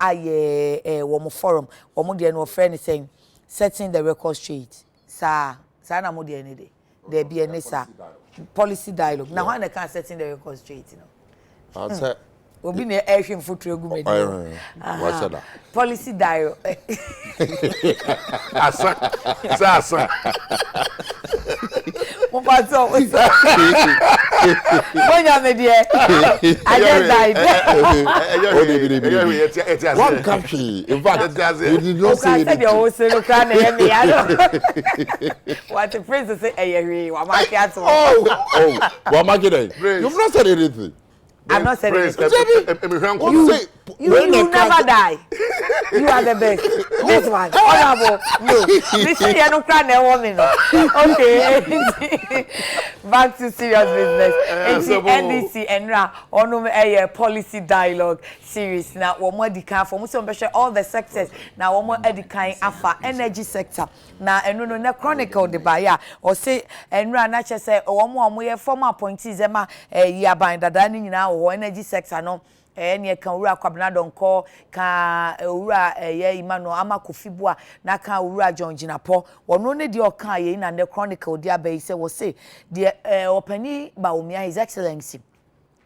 aye wo forum wo de no friend saying setting the record straight sa na mo de ni de there be any sa policy dialogue now when they can setting the record straight answer obi na ehwe mfoto egu medi what's that policy dialogue asa mo pato monya me de I just died one country in fact you did not say it the whole say look na hear me I know what the prince say ehwe wa market at oh wa market you've not said anything. I'm not saying it. You never die. You are the best. This one. Honorable. No. Listen, you're not crying a woman. Okay. Back to serious business. NDC and on a policy dialogue series. Now, one more decaf for most all the sectors. Now, one more edifying afa energy sector. Now, and no chronicle the buyer or say and Nature say, one more former appointees, Emma, a bind that dining now. Energy sector no ene kan wura kwabena donko ka wura Emmanuel Amakofibua na kan wura John Jinapo wono ne de oka ye na the chronicle dia be say wo say the opani Baumia his excellency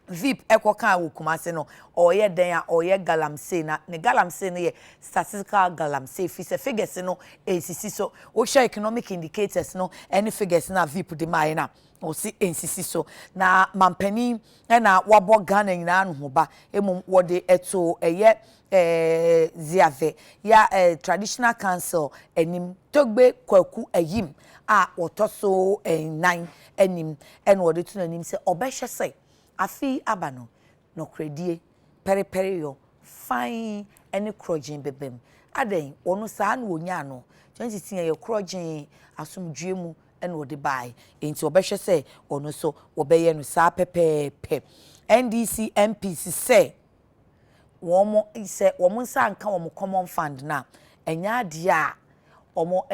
VIP ekoka wukumase no oye den a oye galamsey na ne galamsey ne statistical galamsey fi se figures no ensisi so wo share economic indicators no any figures na VIP de mai na o si ensisi so na mampani na wabo Ghana nyina no hoba emum wode eto eye ziave ya traditional council enim togbe kwaku ayim a wotoso 9 enim en wode tun anim se obehye se afi abano no kredie pere yo fine any crojin bebem aden onu sa na onya no 2010 ye crojin asumdwemu en wode bai enti obehwe se onu so obeye no sa pepepe NDC MPs say womo ise womo nsa nka womo common fund na enya ade a womo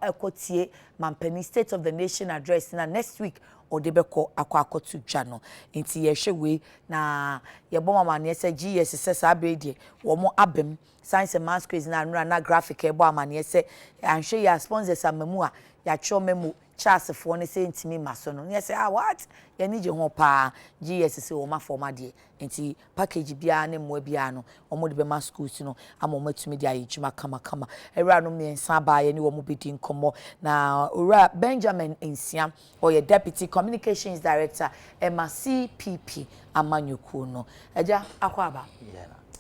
ekotie mampani state of the nation address na next week odebeko akwakotu dwa no enti ye hwewe na ye boma mane se GS se sabredie womo abem science and math quiz na nura na graphic e bo amane se anhwe ya sponsors amamu a ya cho memo Charles for ne say ntimi maso no ye say what ye ni je ho pa GS se wo ma forma de enti package bia ne mo bia no omo de be ma schools no ama mo atumi de ayejuma kama ewra no me nsa ba ye ni wo mo bedi nkomo na ora Benjamin Nsia or your deputy communications director Emma CPP amanyuku no eja akwaba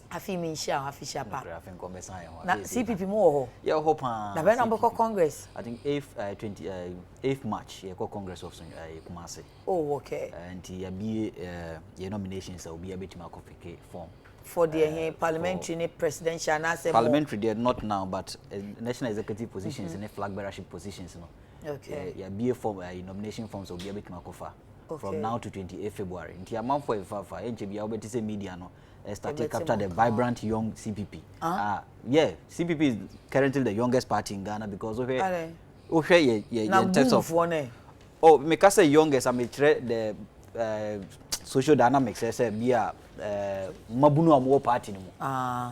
afi mi nshia afi shapa na CPP mo ho yeah hope na be na boko congress I think 8th March yeah ko congress of Kumasi. Oh okay. And ya be your nominations will be a bit makofike form for the parliamentary presidential na say parliamentary they not now but national executive positions and flag bearership positions no okay ya be form nomination forms will be a bit makofa from now to 28 February nti amount for fafa enche bia obeti say media no started capture the vibrant young CPP. Yeah, CPP is currently the youngest party in Ghana because of in terms of oh, me say youngest, I mean the social dynamics. I say be a mabunu amwo party no.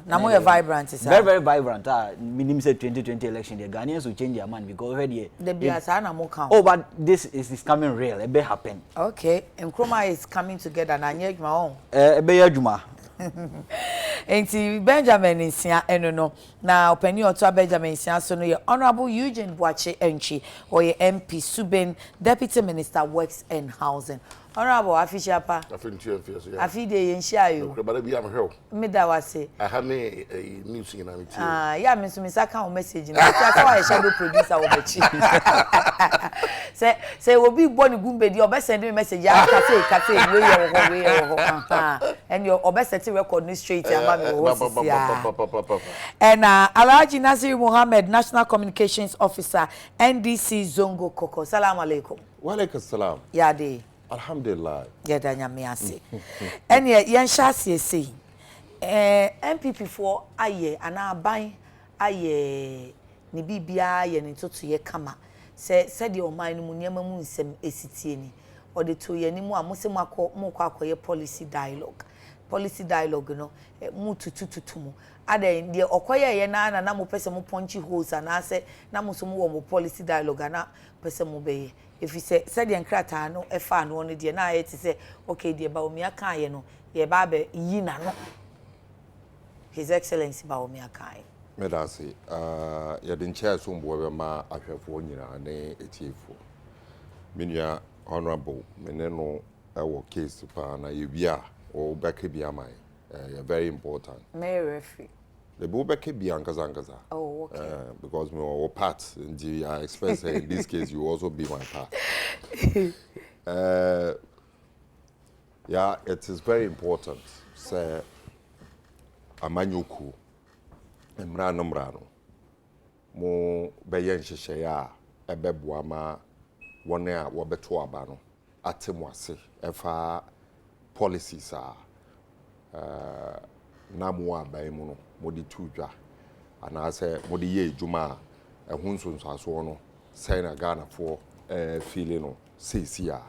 Na more vibrant is very vibrant. Minimum say 2020 election, the Ghanaians will change their mind because already the biasa na mo count. Oh, but this is coming real. It be happen. Okay, Nsroma is coming together na nye juma on. Be yadjuma. Enti Benjamin Nsia eno no na opani oto Benjamin Nsia so no ye Honorable Eugene Boache Enchi or ye MP Suben Deputy Minister Works and Housing. Honorable Afishapa Afide yenhia yo But be am help me da wase I have me music in am ya me so me saka o message na saka wa shadow producer wo bechi say obi boni gumbe di obe send me message ya ka say we yo and your obe set record ni straight aba me wo sisi and Alhaji Nasir Mohammed National Communications Officer NDC Zongo Koko. Assalamu alaikum. Wa alaikum salam. Ya de Alhamdulillah. Yeda nyame ase. Ene yen hya ase MPP for aye ana ban aye ni bibia ye ni toto ye kama se de o man mu niam mu nsem esitie ni o de to ye ni mu a mo se mo akọ ye policy dialogue policy dialogue no mu tutututu mu ada de okoye ye na mo pese mo punchy holes na se na mo so mo wo mo policy dialogue na pese mo be if you say de nkrata no e fa no no de na ye ti say okay de ba omi aka ye no ye ba be yi na no His Excellency ba omi aka ye medasi ye de nche so mbo be ma ahwefo nyina ne etiefo minua honorable meneno ewo case pa na ye bia o beke bia mai very important may referee the bo beke bia ankaza oh okay because me our part in the I expect in this case you also be my part yeah it is very important say amanyoku emrano mo beye nhyehyɛ ya ebeboa ma wone a wobeto aba no atemu ase efa policies na mo aban mu no modi tudwa ana se modi ye ejuma ehun sonsaso no sai na Ghana for feeling no sesia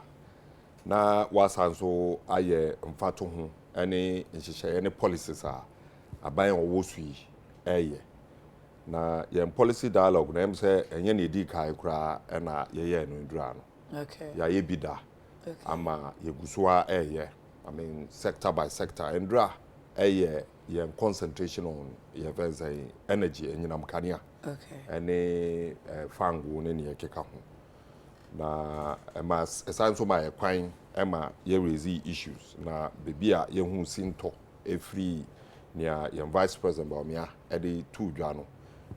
na wasanso aye mfato ho ene nhyehyɛ ne policies aban owo sui eye na yen policy dialogue na em say enye na edi kai kura na ye no ndura no okay ya ye bida okay ama ye gusua eye I mean sector by sector ndura eye yen concentration on ye say energy enyinam kania okay ene fangu ne ne keka ho na ema esanso ma ye kwan ema ye raise issues na bebia ye hu sinto free nia yen vice president ba omia ede tu dwa no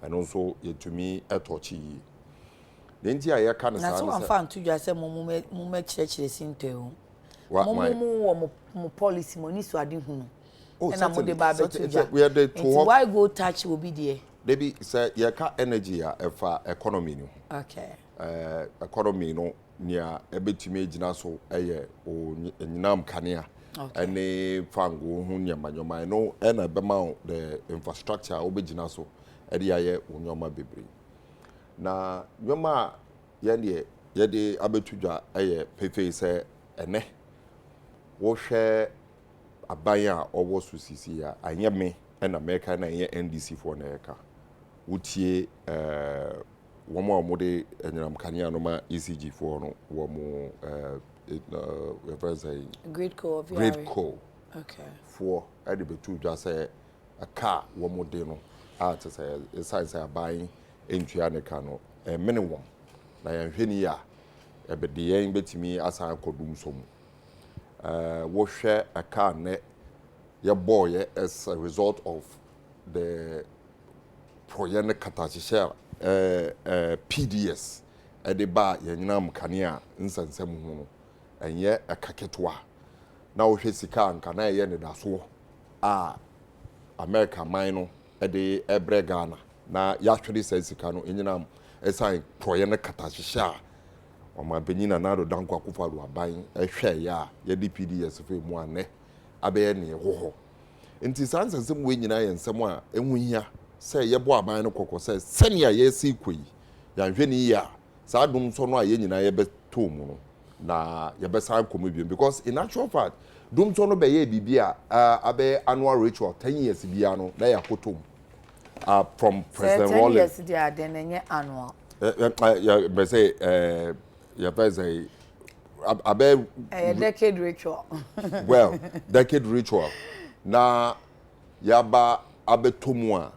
and also yetumi etochi nti a yeka na na so amfa ntudwa se mo chire sinto ehu mo policy mo ni so ade hu no na mo de ba betudwa we are the to why go touch will be there debi say yeka energy a efa economy no okay economy no nia ebetumi agina so eye o nyinam kanea ene fango hu nyamanyoma no ena bema the infrastructure obegina so ede aye onyoma bebre na nyoma ye de abetudwa eye pepe se ene wo hwe abaya owo so sisi ya anye me ena meka na ye NDC for na eka wutie womo amode enyam kania no ma ECG for no womo great call okay for ede betudwa se aka womo de no to say science buying into aneka no minimum na yan hwani ya ebede yen betimi asan kodum som wo hwe aka ne ye boy as a result of the proyene katashisha PDS ede ba yenam kanea nsansam hu no enye akaketwa na wo hwe sika anka na ye ne daso America mine ede ebre Ghana na yahwere sensika no enyinam esan proye ne katahihya o ma benyina na do danko akufo do aban ehwe ya ye DPDS fe mu ane abe ne hoho nti sansensem we nyina ye nsem a ehunhia se ye bo aban no kokko se senia ye si koi ya hwe ni ya sa dum so no a ye nyina ye beto mu no na ye be san komo bi because in actual fact dum so no be ye bibia abe annual ritual 10 years bia no na ya kotom from President Rawlings. 10 years they are then annual. Yeah, say a decade ritual. Well, decade ritual. Na yaba abetomwa.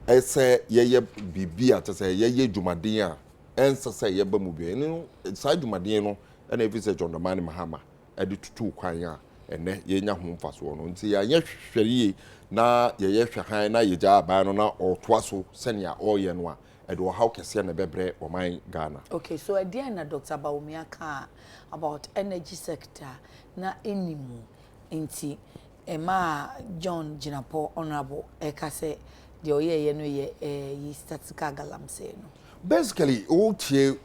Ese ye bibia to say ye jumadin a ensa say ye ba mu bi. No side jumadin no na if say John Dramani Mahama e de tutu kwan a ene ye nya ho mfaso no nti ya ye hwehwere na ye hwehan na ye ja aban no na otwaso senia oye no a e do how kese na bebre oman Ghana. Okay, so idea na Dr. Bawumiaka about energy sector na enimu nti ema John Jinapo honorable ekase de oye no ye yi statistical galamse no. Basically, okay,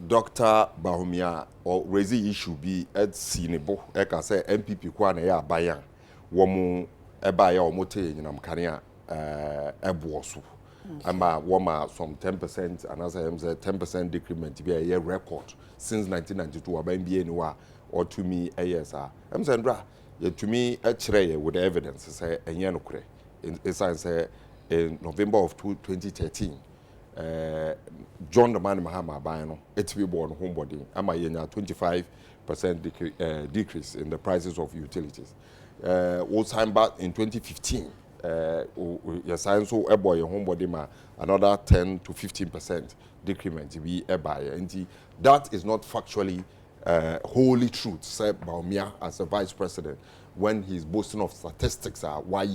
Dr. Bahumia or raise issue be at Sinebo, eka say MPP kwa na ya bayan, womu eba ya omote nyinam kania ebuoso. Ama woma some 10% and as I am say 10% decrement be a year record since 1992 aban bi eniwa or to me yes I'm saying to me actually with the evidence say enye no kure say in November of 2013 John Dramani Mahama aban no etimi born homebody ama yenya 25% decrease in the prices of utilities. We'll sign back in 2015 your sign so a boy homebody ma another 10 to 15% decrement be a buyer, and that is not factually wholly truth said by Baumia as a vice president when he's boasting of statistics are why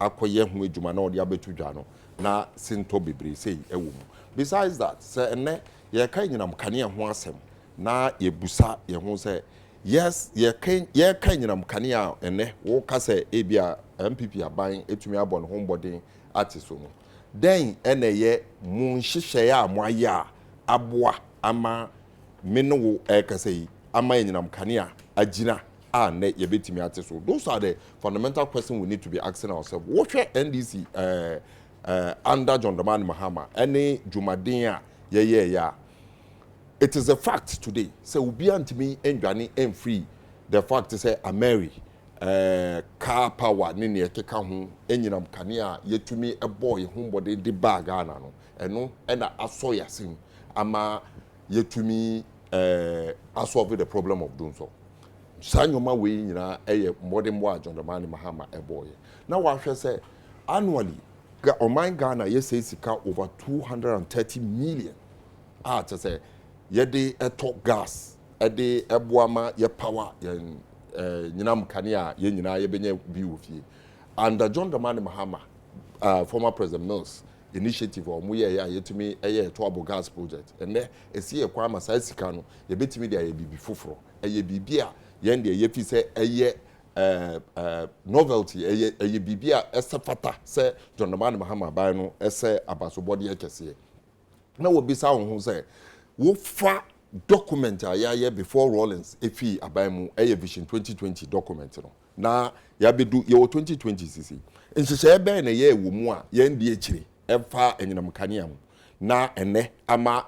akoye hu adwuma na ode abetu dwa no na sinto bebre sei ewo. Besides that say ene ye kan nyinam kane ho asem na ye busa ye ho say yes ye kan nyinam kane a ene wo ka say ebia MPP aban etumi abon homebody artist no then ene ye mun hihye a mo aye a aboa ama meno ka say ama nyinam kane a agina ne yebetimi ate so. Those are the fundamental questions we need to be asking ourselves. What NDC under John Dramani Mahama any Jumadin ya it is a fact today. So we be antimi endwane and free. The fact is say Ameri car power ni ne keka ho enyinam kanea yetumi eboy homebody de bag ana no eno na asoya sin ama yetumi solve the problem of doing so. Sanyoma we nyina modern boy John Dramani Mahama boy. Now what I say annually Oman Ghana say sika over 230 million. To say yede top gas ede eboama ye power yen nyinam kanea ye nyina ye benye bi ofie. Under John Dramani Mahama former President Mills initiative or muye ya yetumi to gas project and there esi ekwa masa sika no ye betimi dia ye bibi foforo bibia yende yefi say novelty bibia esafata say John Dramani Mahama ban no ese abasobode akese na wo bisa ho say wo fa document ya before Rollins efi aban mu vision 2020 document no na ya bedu ye 2020 cc nhyehyɛ ben na ye wo mu a yende akire efa enyinam kanea mu na ene ama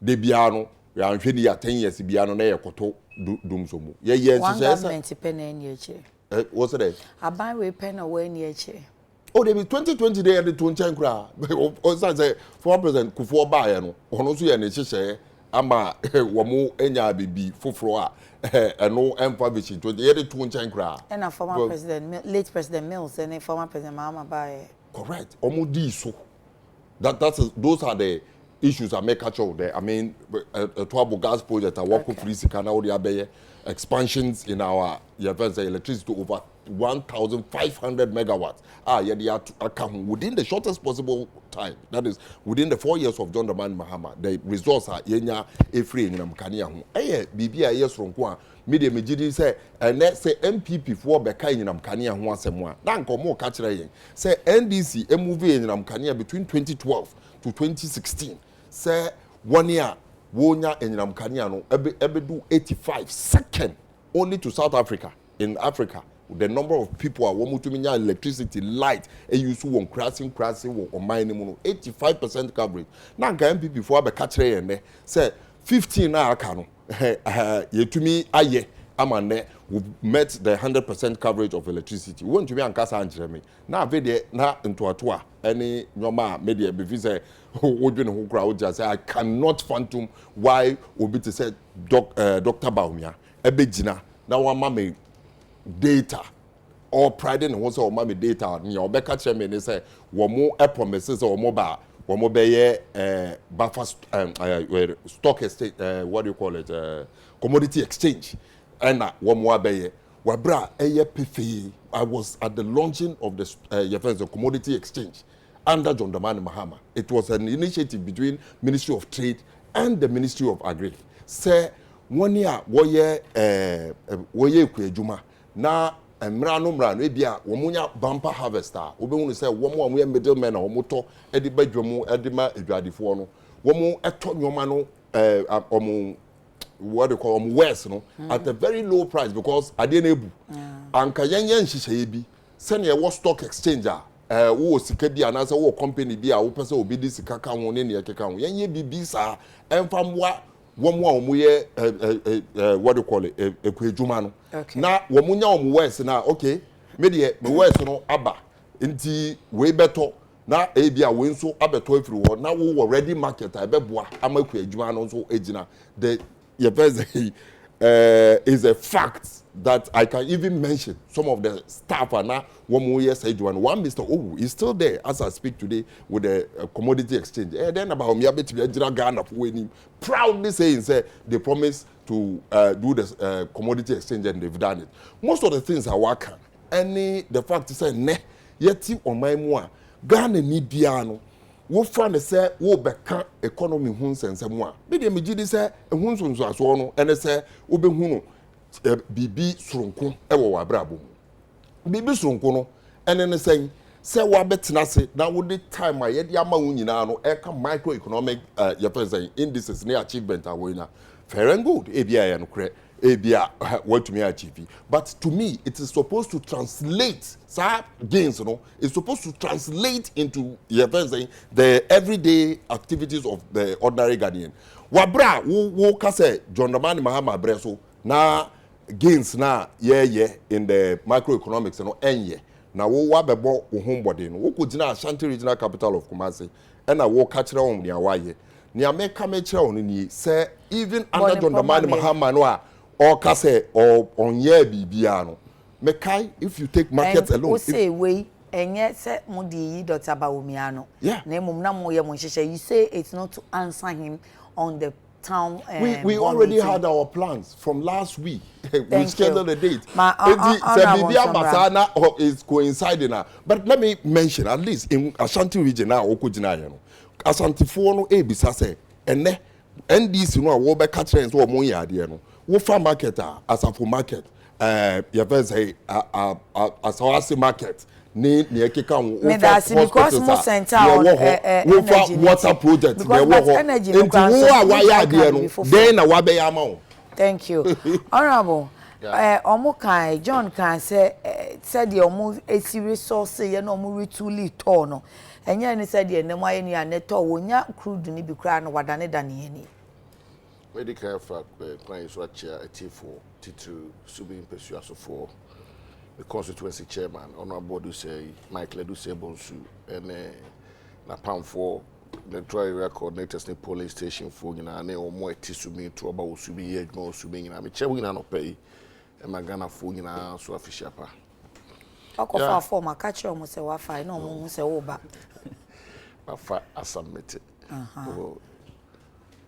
de bia no ya nhwedi ya 10 years bia no na ye koto dum so mu ye government pen na akire what's that aban we pen na we na akire oh they be 2020 they had to change kra o say former president Kufuor ba no ono so ye na hyehyɛ ama wo mu enya bibi foforo a eno emfa vision 20 ye de to change kra and former president late president Mills and former president Mahama ba correct omo di so those are the issues I make catch up there. I mean, a Twabo gas project, a work free Sikana, or the expansions in our electricity to over 1,500 megawatts. Within the shortest possible time. That is within the 4 years of John Dramani Mahama. The results are yenya free in Namkania. BBI yes from Kwa. Media Mijidi say, and let's say MPP for Beka in Namkania once a month. Nanko more catch say NDC a movie in Namkania between 2012 to 2016. Say 1 year wonya enyinam kanea no ebe do 85 second only to South Africa. In Africa the number of people are womutuminya electricity light e use won crashing won mining no 85% coverage na nka MPP before abe ka kire yen say 15 na aka no yetumi aye amane we met the 100% coverage of electricity. We want to be an kasa anjreme. Na vede na ntoatoa any nyoma media be say wodwe ne ho kra wo just say I cannot phantom why obi to say Dr. Baumia ebegina na wa mama data or pride in ho say o mama data ne obeka kire me ne say wo mo promises or mo ba wo mo be ye buffer stock exchange what do you call it commodity exchange. And wabra pefe. I was at the launching of the commodity exchange under John Dramani Mahama. It was an initiative between Ministry of Trade and the Ministry of Agri. Say 1 year woye kwejuma na mrano ebia womunya bumper harvester obehunu say womo amoye middlemen na womoto edi badwamu edima edwadifo no womo eto nyoma no what they call West no at a very low price because adenebu anka yenyen hihye bi sene ye wo stock exchanger wo sika bi anase wo company bi a wo pese obi di sika ka ho ne ne keka ho yenye bibi sa emfamwa one more muye what do you call it ekwejuma no na wo munya wo west na okay me de me west no aba nti we beto na ebia we nso abeto afiri wo na wo ready market abeboa amaku adwuma no nso egina the your first is a fact that I can even mention some of the staff and now one Mr. Owu is still there as I speak today with the commodity exchange. And then about me, Ghana proudly saying say they promised to do the commodity exchange and they've done it. Most of the things are working. The fact is say ne yeti on my moi Ghana ni biano. Wo fa say wo beka economy hu nsensem a me de me gidi say hu nsonso aso no ene say wo be hu no bibi soronko e wo abrabo bibi soronko no ene ne say wo betena se na wo de time a ye de ama wo nyina no e ka microeconomic your person indices ne achievement a wo nya fair and good e bia ya no kre what to me achieve, but to me it is supposed to translate gains, you know, it's supposed to translate into the everyday activities of the ordinary Ghanaian. Wabra wo kase John Dramani Mahama Breso na gains na in the microeconomics, you know, enye na wo wabebo wo homebody no wo kugina Ashanti regional capital of Kumasi and wo kachira wo nia waye ni ameka mechira wo ni say even under John Dramani Mahama no a or kase or on ye bibiano mekai if you take markets alone say we enye se mudi Dr. Bawumiano na mum na mo ye mo hihye you say it's not to answer him on the town we already had our plans from last week. We scheduled a date Bibia is coinciding now, but let me mention at least in Ashanti region now okujina no Ashanti fo no ebisa say ene NDC no wo be catch trends wo mo yade no wo fa market as a market your first say as a market ni ekeka wo because mo center wo fa water project because wo energy no kan so wa yade no then na wa be ya ma. Thank you. Honorable omo kan John kan say said the omo esi resource ye na omo retuli to no enye ni said the nemo aye ni aneto wonya crude ni bi kra no wadane dane ni medical for clients so chair T4 T2 subin persuaso for the constituency chairman honorable do say Michael do say bonsu and na pam for the trial coordinators in police station for na na o mo eti subin to oba osubi ye adwuma osubin na me chewu na no pay e magana for nyina so official pa akofa for ma catch o mo say wa fa na o mo say wo ba fa submit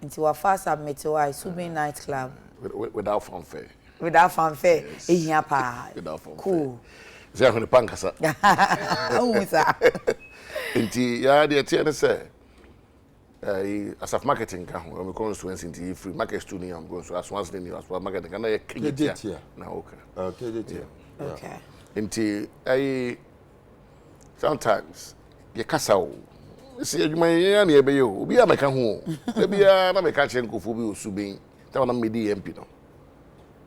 into wa fa submit wa subin night club without fanfare. Without fanfare, ehia pa. Cool. Say when the pankasa. Inti ya de tie say as of marketing ka ho me constituency inti free market to ni am go so as once ni as marketing ka na ye kejia na okay. Okay. Inti sometimes ye kasa o see adwuma ye na ye be yo obi ameka ho e bia na me ka che nkofo bi osubin ta na me di MP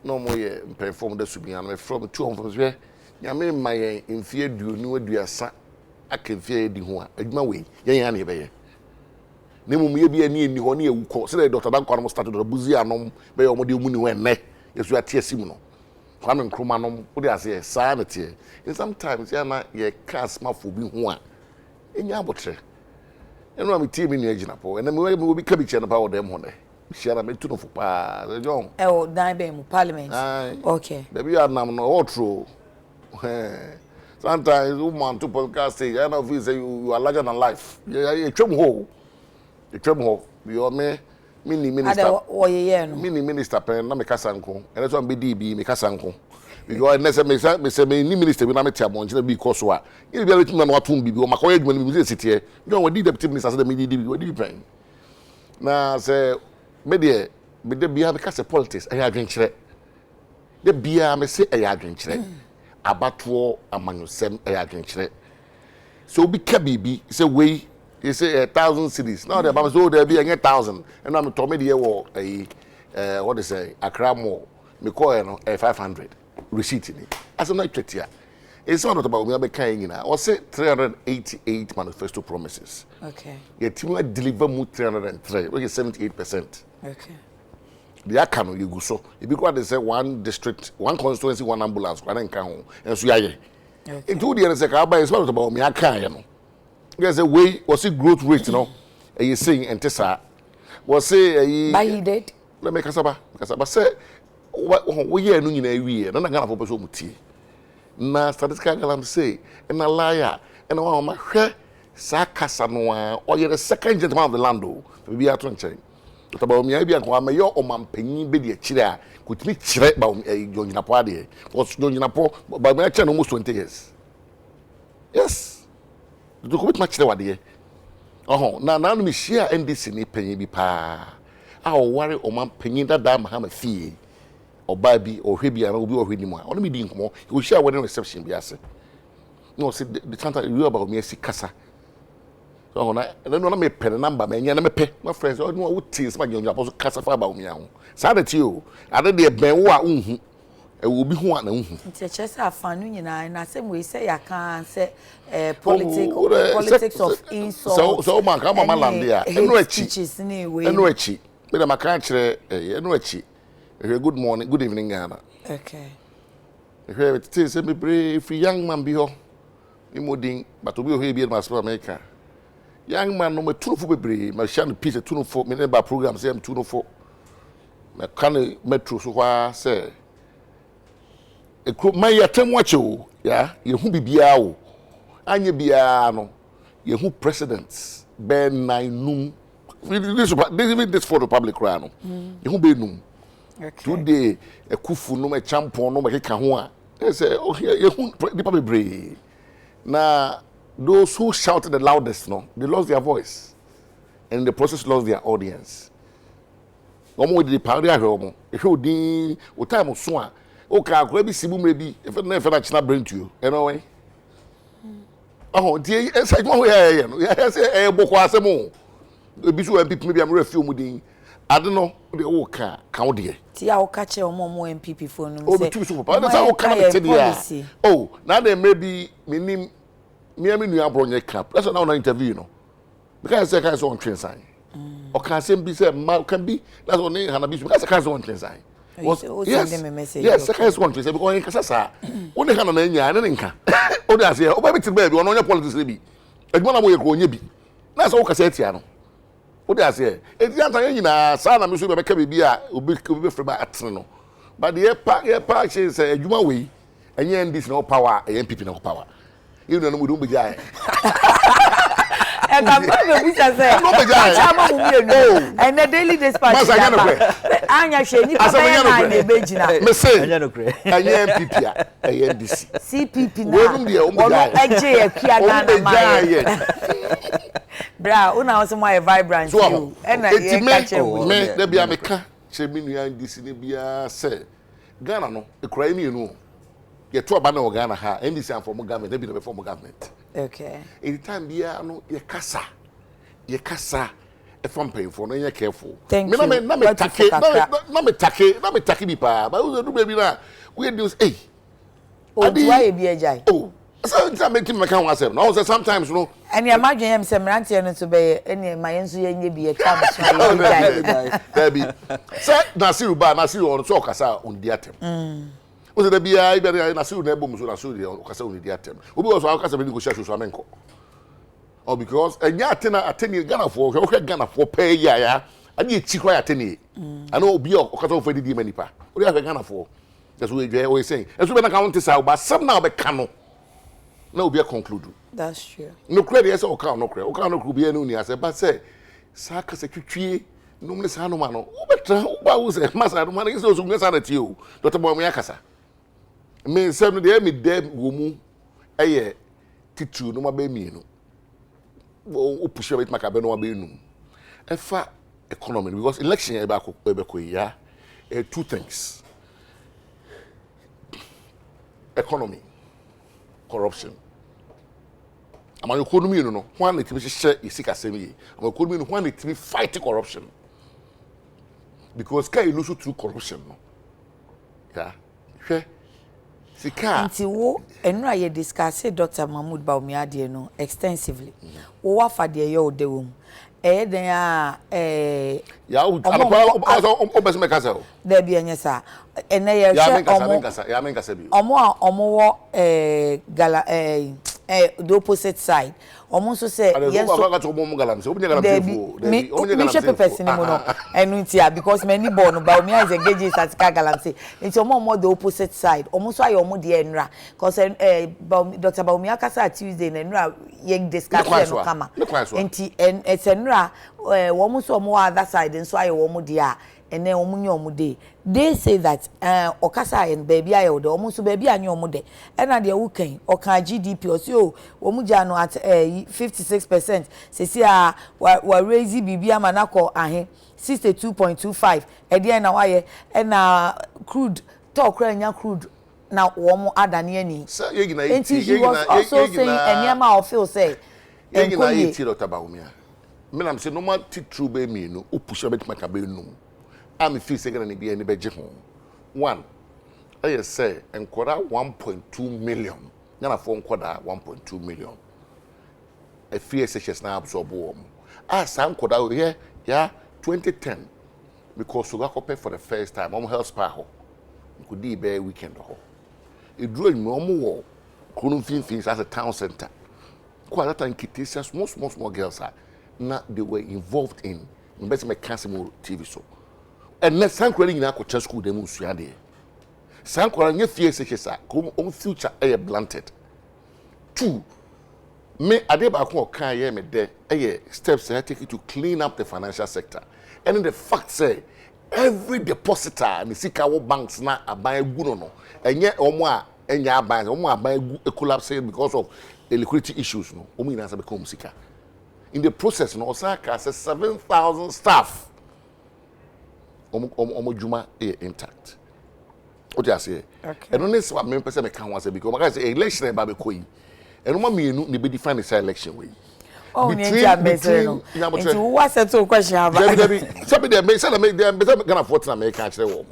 no more perform the subian from 200 nyame mayen mfie duonu aduasa akemfie di ho a adwuma we yen na be ye ne mum ye bia ni ho na ewuko se Dr. Danko no start do buzi anom be ye omode mu ni ho enne yesu atie sim no kwame nkroma nom wo de ase saa na tie sometimes ya na ye cast ma fo bi ho a enya abotre eno am tie mi ni agina po ena me obi ka bi che na pa wo dem ho ne share me to no for pa John o dan be mu parliament okay baby you am no true sometimes woman to podcast say I know if say you are larger than life you twem ho you me mini minister ada wo ye no mini minister pen na me kasa nko ene so am be DB me kasa nko because me say me ni minister bi na me tia mo nche bi koso a you be able to na watum bi o makoye adwuma ni bi sitie John we deputy minister say me DB we DB pen na say me de bia me kase politics e adwenkyere de bia me se e adwenkyere abato amanyosem e adwenkyere so obi ka bibi say we you say 1,000 cities now the baba so there be 1,000 and I'm to me dey wo what they say Accra Mall me call no 500 receipt ni as I'm not twetia it's not about me be kan nyina o say 388 manifesto promises okay your team deliver mu 303 which is 78%. Okay. the akano you go so if you they say one district one constituency one ambulance kwa nka ho enso yaye into the say ka ba is about me aka ye no there's a way was it growth rate no you saying entesa was say but he did let me kasaba say we ye no nyina wie na Ghana for person mutie na statistical galam say na liar and wa ma hwe sa kasa no a or the second gentleman of the land o be ato nchen to ba omiya bia kwa mayo omampanyin be de kire a kutimi kire ba jonyinapo ade was jonyinapo ba me kire no almost 20 years yes do ko bitma kire wade oh na no me share NDC ni panyin bi pa a o ware omampanyin dada mahama fie oba bi ohwe bia na obi ohwe ni mu a ono me di nkomo he share wedding reception bi ase no say the time you about me si kasa so na me pen number me nya na me pe my friends o no teens ma nyo aposo kasa fa ba omi ahun sa that you ade de ben wo a unhu e wo bi hu a na unhu nti chese afanu nyina na say we say ya kan say politics of insult so man ka mama land dia enu achi me da maka kire enu achi good morning good evening Ghana okay it say me pray free young man bi ho imodin but obi ohwe bi na South America young man no me tunofo bebre me sha no piece tunofo me ne ba program say am tunofo me kan metro so kwa say ekro man yatem wache o ya yehu bibia o anye bia no yehu presidents ben nine this for the public crowd no yehu be num today ekufu no me champion no me keka ho a say yehu the bebre na those who shouted the loudest, no, they lost their voice, and in the process lost their audience. Omo di party ahomo. If you di, o time so a, o ka akwa bi sibu mrebi, if na china bring to you, you know why? Oh, di say mo here no. Ya say boko asemo. Ebi so MPP maybe am refi omu din. Ade no, de o ka o de. Ti a o ka che omo MPP for no say. O bi tu so papa. That's how o ka na te dia. Oh, now they maybe minim me nu abronye cap that's now an interview no because say can so on train sign or can say be say can be that's on hanabi because can so on train sign yes can so on train because in kasasa only hana na nya na nka o dey say o ba bitin ba bi ono nya politics bi eduma na mo ye ko onye bi na so o kasa etia no o dey say e di anta nyina sa na me so be ka bi a obi be free ba atene no but the pa say eduma we enye ndis no power MPP no power you know we don't be jai. And I'm going to be say. No be jai. And the daily dispatch. Anya she ni papa na na bejina. Me say. Anya no kre. Anya MPP a NDC. CPP na. Ono eje akua Ghana man. Bra, una also my vibrant you. And na ye catch me dey bia me ka che me nua NDC ne bia say. Ghana no e kra ni enu. You talk about Ghana ha NDC and former government they be the former government okay in the time bia no ye kasa if I'm paying for no you careful thank me you na me take bi pa but we do baby na we do hey o why be ejai oh sometimes make him can one no sometimes no and your imagine him say mrantie no to be any my enso ye nye bi e twa me so ejai baby say Nasiru on so kasa on di atem o se bia ibe Nasiru na ebom so Nasiru de kasa on di atem obi was so kasa be negotiate so amenko or because enya ateni Ghana for Ghana for pay ya ani echi kwa ateni ana obi o kasa o fadi di manipa o ya Ghana for that's what we saying and so be na count say but some now be kano na obi conclude that's true no credit yes o kan no be enu ni ase but say sa kasa twitwie no me sa no ma no o betra o ba wo say masa no ma na so so ngasa na ti o dr boy mo yakasa me say no dey me dem wo mu eye titu no ma ba mienu o push bit maka be no ma ba enum efa economy because election e ba ko ya two things economy corruption ama economy no one let me share isika semi ama economy no one let me fight corruption because kai lose through corruption no yeah hwe sika nti wo enu aye discuss Dr. Mahmood Bawumia de no extensively wo wafa de ye ode wo den a ya o bese me kasa o there be anyesa ene ye hwe ya men kasa bi omo wo gala the opposite side omo so say yes so ka to omo galam se omo galam fefo me share papers ni mo no enu ntia because many born ba omi is engage statica galam se nti omo the opposite side omo so aye omo de enra because Dr. Baumi akasa Tuesday na enra ye discuss no kama nti it's enra omo so omo other side nso aye omo de a ene omo nye omo de they say that okasa en baby aye o de omo so baby anye omo de ena de wukan okan GDP o so omo ja no at 56% se si a wa raise bibi amanako ahe 62.25 e de na waye ena crude talk nya crude na womo adane ani and he was also saying eniema of feel say enkoye ti Dr. Baumi me nam se no ma ti true be mi no opusha bet maka be no am feel say gana ne bia ne beje ho one I say enkwara 1.2 million na for enkwara 1.2 million a fear sessions na absorb wo san enkwara here ya 2010 because so ga for the first time health spa ho could be be weekend ho e duro ni wo kunu fin as a town center quite that time kitisa small girls are na they were involved in investment council TV so and next time credit na ko school dem usua de san kwara nye fie sekesa ko on future aye blunted two me ade ba ko kan ye me de aye steps I take it to clean up the financial sector and the fact say every depositor me sika wo banks na aban egu no enye omo a enya aban omo aban egu collapse because of the liquidity issues no omo ina sa be ko sika in the process no osaka say 7,000 staff omo juma intact what you say and only so me person me kan say because I say election ba be koyi and ma mienu ne be define the election way between into what settle question about somebody there say me gonna vote na me kan kire wo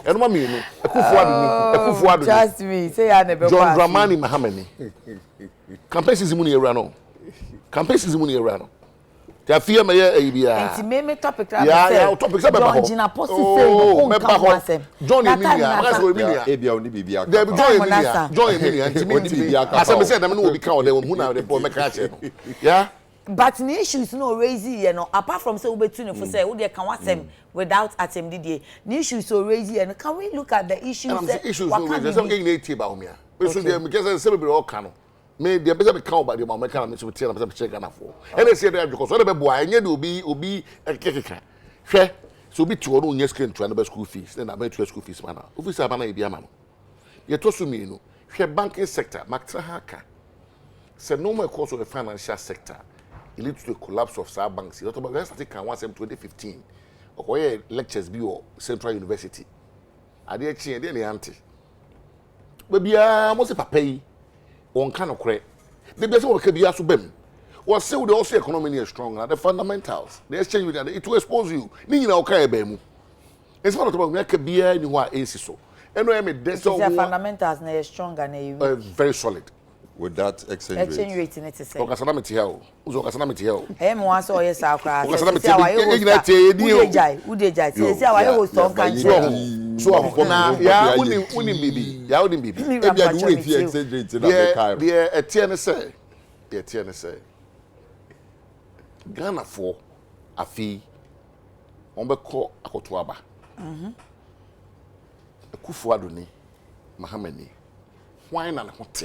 and ma mienu ekufu adu just me say ya ne be John Dramani Mahamani campaign season mu ne era no ya fear me ya bia enti me topic ya topic say John Gina post say no come wasem John Emilia I say Emilia e bia oni bibia John Emilia enti me bibia asem say dem no obi ka o dem hu na dem me ka che no yeah but the issues no raise you know apart from say we between for say we dey can wasem without atem didie the issues so raise you and can we look at the issues what can some getting 80 ba o me a so dem because say be all can me dey be count about the American me so tell am say check Ghana for and they say that because so dey be enye dey obi kekeka hwe so obi to no nya screen to na school fees then na be to school fees man office abana e bia ma no ye to so me no hwe banking sector maktra haka say no more course of the financial sector it leads to the collapse of some banks you talk about starting can once in 2015 okoye lectures bi o Central University Adekye dey na anti we bia mo se papa yi on kind of credit. The best one can be as bem. Or say the also economy is strong. The fundamentals, the exchange with it will expose you. Ni na okay bemu. It's not about make be anywhere is so. And I mean the fundamentals na stronger na you. Very solid. With that exchange rate in it say. Okasana me here. Uzo okasana me here. Mo aso oye sa akra. Okasana me here. Udejai. Say awaye host on kan. So na ya uni bibi ya uni bibi e bia do we fi exchange rate na be kai the etienne say Ghana for afi on be ko akoto aba Akufu Adoni Mahamani why na hote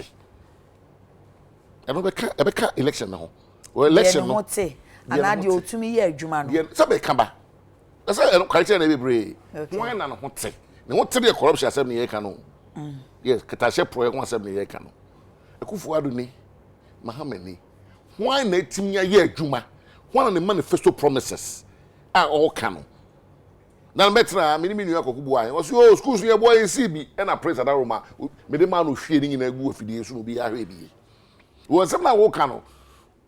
e no be ka election na ho o election no hote anade otumi ye adwuma no so be ka ba say no kwalite na be bre why na hote ne hote be corruption asem ne ye ka no yes katashe pro ye asem ne ye ka no Akufu Adoni Mahamani why na etimi ye adwuma one of the manifesto promises are all canon. Now, Metra, many Yakubu, I was your schools near boy in CB, and I praise that Roma, made the man who's feeding in a good fidelity will be a baby. Was some now canon.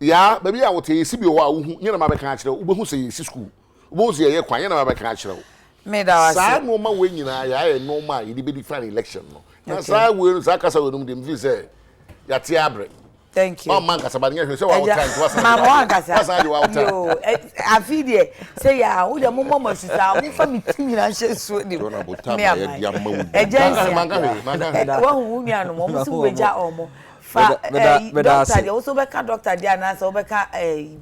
Yeah, maybe I will tell you, CB, you know, my catcher, who say school. Who's the year, quiet, my catcher. Made our side no more winning, I no more, it be defined election. That's why we're Zakasa with them, say, Yatiabre. Thank you. Oh man, kasa ba ngehwe say wa time to wasa. Mama kasa. Wasa you out time. Yo, afi de say ya, wo de mo mama sisa, wo fa mi timi na hye so ni. Me ama. Ejensi. Manga. Wo hu mi anu mo so beja omo. Fa doctor also be ka doctor dia na so be ka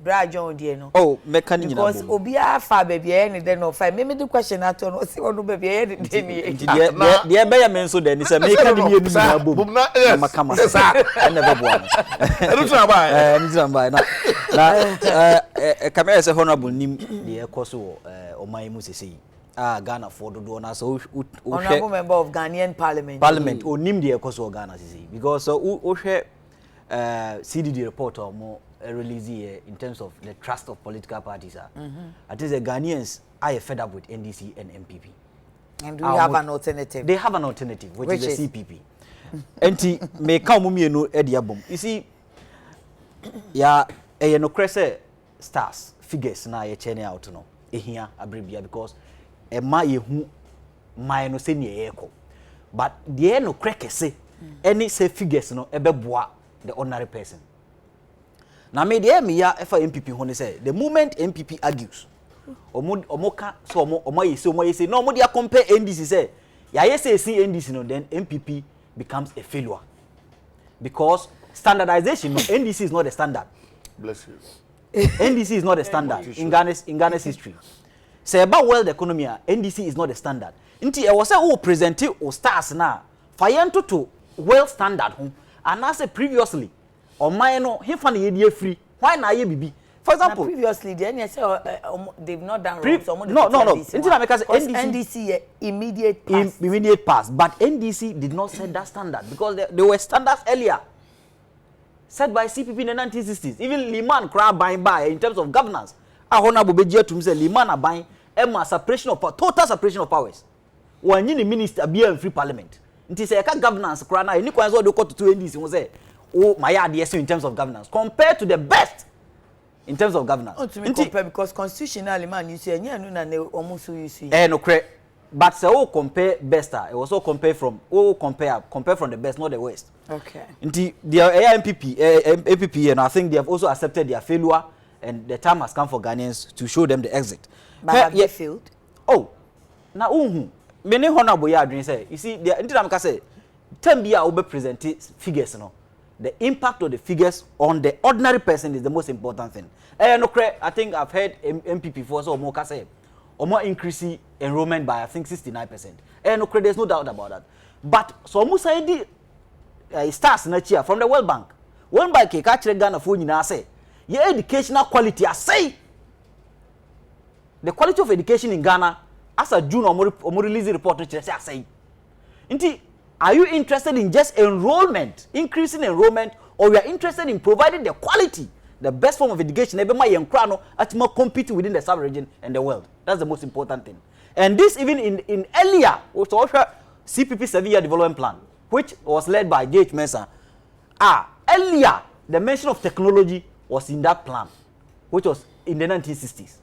Bra John die no. Oh, me kan nyina because obi afa baby e ne de no fa me the question ato no si wono baby e de ni. Dia be ya men so de ni say me kan ni enu na bom. Na makama. I never born. Erutra ba. Nzira ba na camera say honorable nim de ekoso oman mu sesei. Ghana for do na so honorable member of Ghanaian parliament onim de ekoso Ghana sesei because o hwe CDD report or more release here in terms of the trust of political parties I think the Ghanaians are fed up with NDC and MPP. And we have an alternative. They have an alternative, which is the CPP. Enti me ka mo mienu e de abom. You see, ya no crese stars figures na ye chene out no. Ehia abribia because e ma ye hu mai no se ne ye ko. But the no krekese any say figures no ebeboa the ordinary person. Now me the me ya efa MPP ho ne say the moment MPP argues omoka so omo ye say no omo dia compare NDC say ya ye say see NDC no then MPP becomes a failure because standardization no NDC is not a standard. Bless you. NDC is not a standard in Ghana's history. Say about world economy NDC is not a standard. Nti e was say who present o stars na fayanto to world standard ho and I say previously o man no he fa na ye die free why na ye bibi. For example, previously they say they've not done wrong. So no. NDC immediate pass, but NDC did not set that standard because there were standards earlier set by CPP in the 1960s. Even Liman crab buying by in terms of governance. Honorable Beji to say Liman are buying separation of total separation of powers. When you minister be in free parliament. It is a governance crana any kwanzo what they call to NDC was say oh my idea in terms of governance compared to the best. In terms of governance. Oh, to me compare because constitutionally man you say nya na almost you see. No correct. But so compare best it was all compare from compare from the best not the worst. Okay. Inti the MPP and I think they have also accepted their failure and the time has come for Ghanaians to show them the exit. But have they failed? Oh. Na many honorable ya adwin say you see the inti am say term bia we present figures no. The impact of the figures on the ordinary person is the most important thing. I think I've heard MPP for so more say or more increasing enrollment by I think 69%. There's no doubt about that. But so almost say stars na chia from the World Bank. World Bank ke catch Ghana for nyina say your educational quality I say the quality of education in Ghana as a June or release report which say I say. Inti are you interested in just enrollment, increasing enrollment, or you are interested in providing the quality, the best form of education, at more compete within the sub-region and the world? That's the most important thing. And this even in earlier, also CPP 7-year development plan, which was led by J.H. Mensah. Earlier, the mention of technology was in that plan, which was in the 1960s.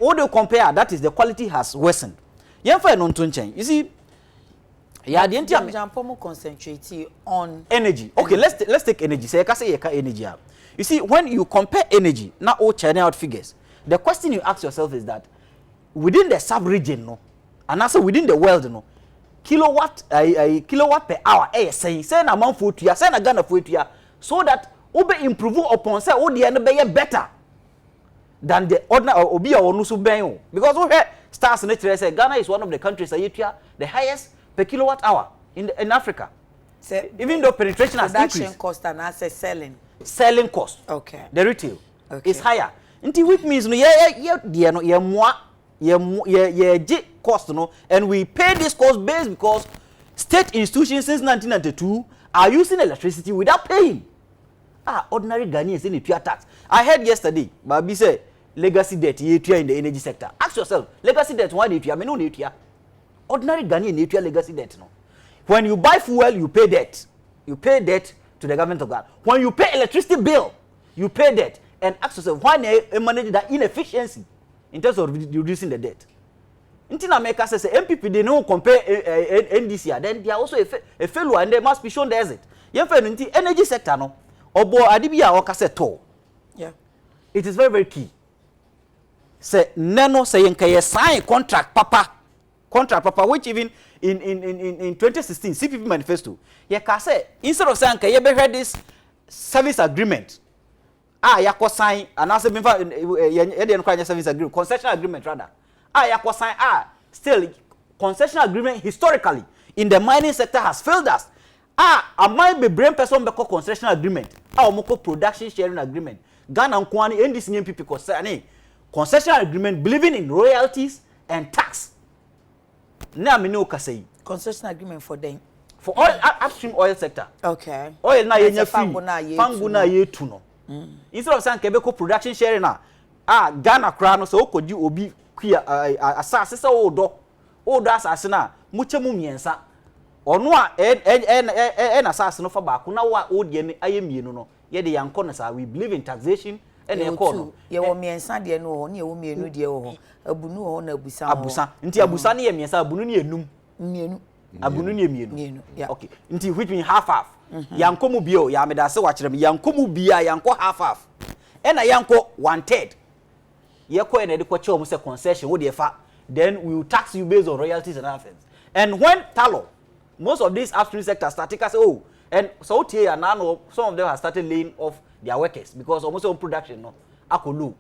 What do you compare? That is the quality has worsened. You see, yeah, the entire concentrate on energy. Okay, let's take energy. Say, energy. You see, when you compare energy, not all China out figures. The question you ask yourself is that within the sub-region, no, and also within the world, no, kilowatt per hour. Say na amount for you, say na Ghana for you, so that obe improve upon say o the end be better than the ordinary obi or nusu ben. Because we stars nature say Ghana is one of the countries the highest per kilowatt hour in Africa. So even though penetration has increased. Production cost and asset selling cost. Okay. The retail is higher. Which means cost no, and we pay this cost base because state institutions since 1992 are using electricity without paying. Ordinary Ghanaians in the tax. I heard yesterday, Babi say legacy debt in the energy sector. Ask yourself, legacy debt why do you no need? Ordinary Ghanaian need legacy debt no. When you buy fuel, you pay debt. You pay debt to the government of Ghana. When you pay electricity bill, you pay debt. And ask yourself, why they manage that inefficiency in terms of reducing the debt? In America says MPP they don't compare NDC, then they are also a failure and they must be shown the exit. You have energy sector no. obo adibia o kase to. Yeah. It is very very key. Say neno say yenka sign contract papa which even in 2016 CPP manifesto ye ka say instead of saying ye be heard this service agreement yakọ sign and as me ye dey no service agreement concession agreement rather yakọ sign still concession agreement historically in the mining sector has failed us am I be brain person be concession agreement omoko production sharing agreement Ghana nkwani ndc NPP concession agreement believing in royalties and tax na me no kase concession agreement for them for oil upstream oil sector. Okay. Oil na yenya free fangu na yetu no instead of saying kebeko production sharing na Ghana kra no so okoji obi kuya asase se odo asase na muchemu miensa ono na asase no fa ba ko na wa odie ne ayemienu no ye de yanko na sa we believe in taxation and e ko no ye wo miensa de no ho ne ye wo mienu de ho abunu ho na abusa nti abusa ne ye miensa abunu ne enum mienu abunu ne mienu yeah. Okay nti which mean half yanko mu bio ya medase wa kire me yanko mu bia yanko half na yanko 1/3 ye ko e na de ko che o mu se concession wo de fa then we will tax you based on royalties and other things. And when Talo, most of these upstream sectors started to say, oh, and so here now some of them have started laying off their workers because almost all production no akolu.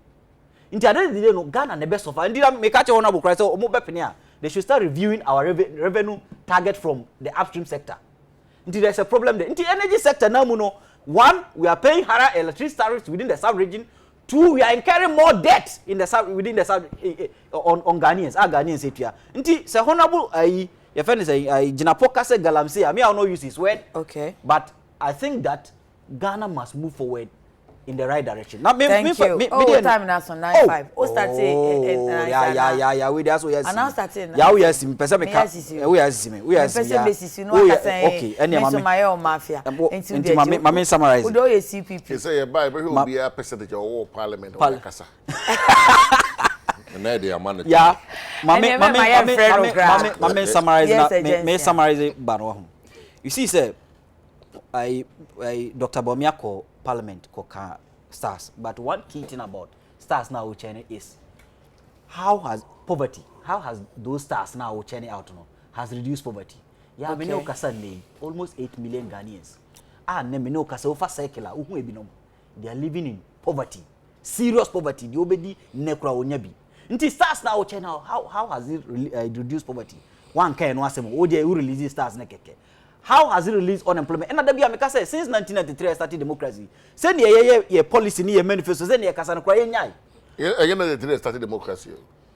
In the other day, no Ghana the best of and make catch honorable Christ or they should start reviewing our revenue target from the upstream sector. Until there's a problem there. In the energy sector now, one, we are paying higher electricity tariffs within the sub-region. Two, we are incurring more debt in the within the on Ghanaians. Ghanaians say here. Until say honorable, your friend is Jinapoka say Galamsey. I will not use his word. Okay. But I think that Ghana must move forward in the right direction. Now, thank you. Time now on 95. Oh, start yeah. We that's what you and now starting. Yeah, we are seeing. Person me we are seeing. We are seeing. Basis, you know what I'm saying. Okay. Any mafia. Into my summarize. We do a CPP. You say by who will be a percentage of all parliament or Kasa. And idea man. Yeah. Mame summarize. Me summarize baro. You see, sir. I Dr. Bomiako Parliament koka stars, but one key thing about stars now Uchene is how has those stars now Uchene out no has reduced poverty. Yeah, okay. Me no kasa almost 8 million Ghanaians. Ne me no kasa over circular uhu ebinom. They are living in poverty, serious poverty. The obedi nekura onyabi. Nti stars now Uchene how has it reduced poverty? One kind no asem o dey release stars ne keke. How has it released unemployment? And Adekye make say since 1993 I started democracy. Say ye policy ni ye manifesto say ye kasa no kwa ye nyai. Again the started democracy.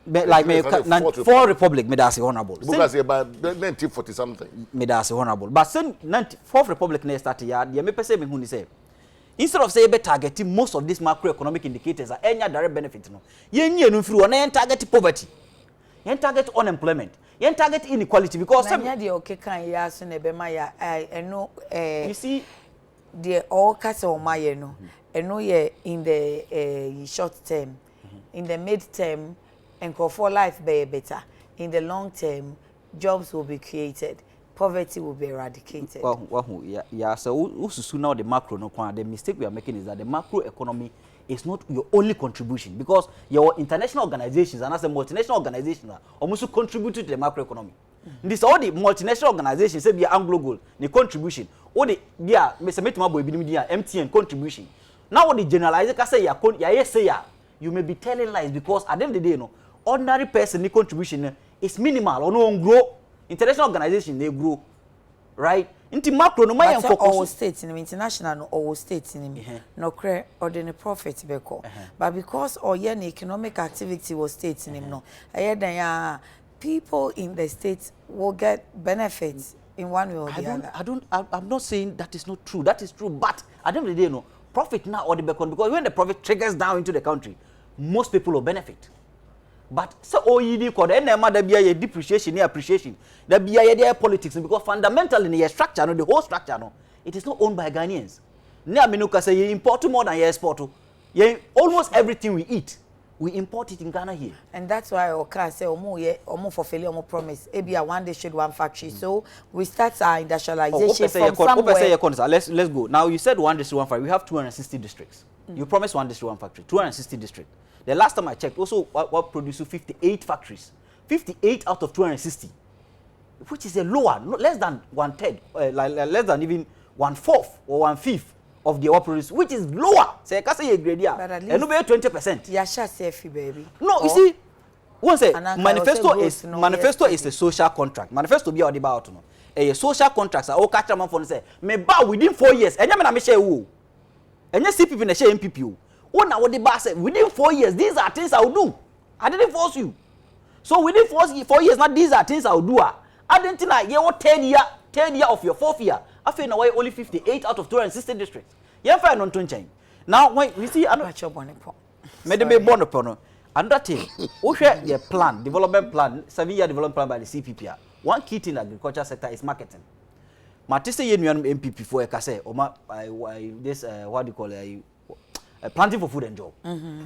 Like me four republic me that's honorable. Democracy about 1940 something. Me that's honorable. But since fourth republic na started ya me pese me hu ni say instead of say be targeting most of these macroeconomic indicators are any direct benefit no. Ye nye no free one target poverty. Ye target unemployment. You target inequality because some okay can ya so na be ma ya you see the all case o ma ye no ye in the short term in the mid term and for life be better in the long term jobs will be created, poverty will be eradicated. Well, yeah so ususu now the macro no kwa the mistake we are making is that the macro economy is not your only contribution because your international organizations and as a multinational organization almost contribute to the macroeconomy. This all the multinational organizations say be Anglo Gold, the contribution. All the yeah, MTN contribution. Now what the generalize say you may be telling lies because at the end of the day no ordinary person the contribution is minimal or no grow. International organization they grow. Right? Inti macro no my focus all states in international no all states in no cre ordinary profit be call but because all your economic activity was states in him no people in the states will get benefits in one way or the other. I'm not saying that is not true. That is true, but at the end of the day no profit now or the because when the profit triggers down into the country most people will benefit. But so OED code and there be a depreciation, appreciation. There be a politics because fundamentally the structure, no, the whole structure, no, it is not owned by Ghanaians. Now, Minuka say you import more than you export. Almost everything we eat, we import it in Ghana here. And that's why Oka say omo for failure omo promise. Maybe a one district, one factory. So we start our industrialization from somewhere. Let's go. Now you said one district, one factory. We have 260 districts. You promised one district, one factory. 260 districts. The last time I checked, also what produces 58 factories. 58 out of 260, which is a lower, less than 1/3, less than even 1/4 or 1/5 of the operators, which is lower. Say, I can say a grade here, and no 20%. Yasha safe, baby. No, you see, one say manifesto is a social contract. Manifesto be about no. A social contracts are all catch them for say me bow within 4 years. Enya me na me share wo. Enya CPP na share MPP. Wo na what the bar say within 4 years. These are things I will do. I didn't force you. So within 4 years, now these are things I will do. I didn't think like 10 year of your 4th year. I feel now only 58 out of 260 districts. Yeah, fine on 20. Now when we see another another thing, we share your plan, development plan, 7-year development plan by the CPP. One key thing in the agriculture sector is marketing. Matisse ye nuanum MPP for ekase this what do you call it, planting for food and job.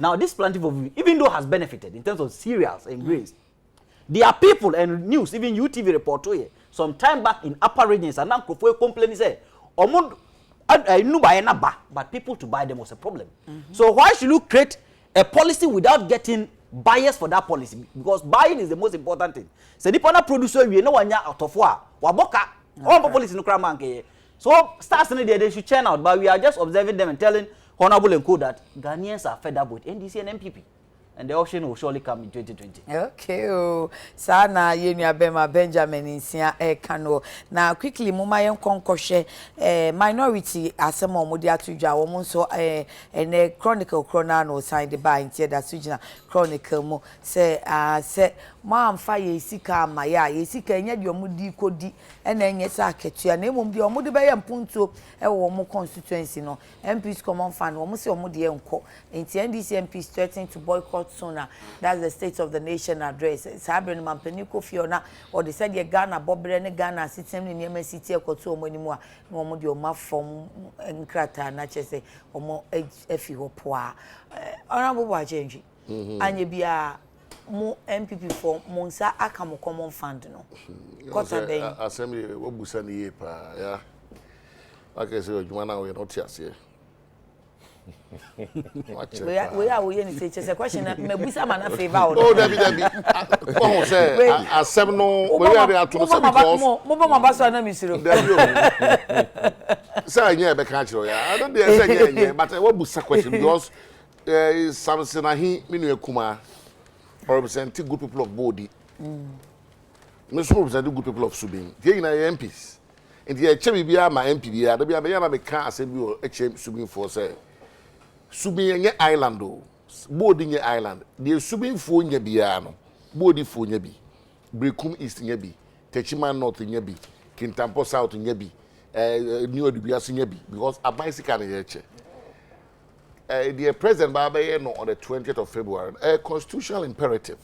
Now this planting for food, even though has benefited in terms of cereals and grains, there are people and news, even UTV report here, some time back in upper regions and now complaining say but people to buy them was a problem. So why should you create a policy without getting buyers for that policy? Because buying is the most important thing. So the partner producer we no one out of waboka all policy no kramanke. So stars in there they should churn out, but we are just observing them and telling Honorable and Co that Ghanaians are fed up with NDC and MPP. And the auction will surely come in 2020. Okay, sana yenu abema Benjamin insia kano na quickly muma yen konkoshe minority asema omudi atudwa wo so ene chronicle corona no sign the by intia da sujina chronicle mo se ma amfa ye sika ma ya ye sika enya de omudi kodi ena enye sa aketua na emom de omudi be ye mpunto wo mo constituency no MPs common fund wo mo se omudi ye nko enti NDC MPs threatening to boycott sooner. That's the State of the Nation address. Sabren Mampeniko Fiona or the said Ghana Bobrene Ghana system in Yemen City Koto Monimua no more your map from Nkrata Nachese or more Efi Hopoa. Honorable Wajenji and you be a more MPP for Monsa Akamo Common Fund no. Assembly Wobusani yeah. Like I said, Juana we not here. We are any say a question me busa man favor. Oh Debbie come say asem no we are to say because mo ba mabaso na misiro say nya be kan chiro ya I don't dey say nya but we busa question because something ahi me no ekuma represent good people of body me so represent good people of Subin dey na MPs and dey che bibia ma MP bia da bia be ya na be kan assembly o eche Subin for say Subin nye island o boarding nye island the Subin fo nye bia no boarding fo nye bi Brekum East nye bi Techiman North nye bi Kintampo South nye bi New Odubia nye bi because a bicycle na yeche the president baba no on the 20th of February a constitutional imperative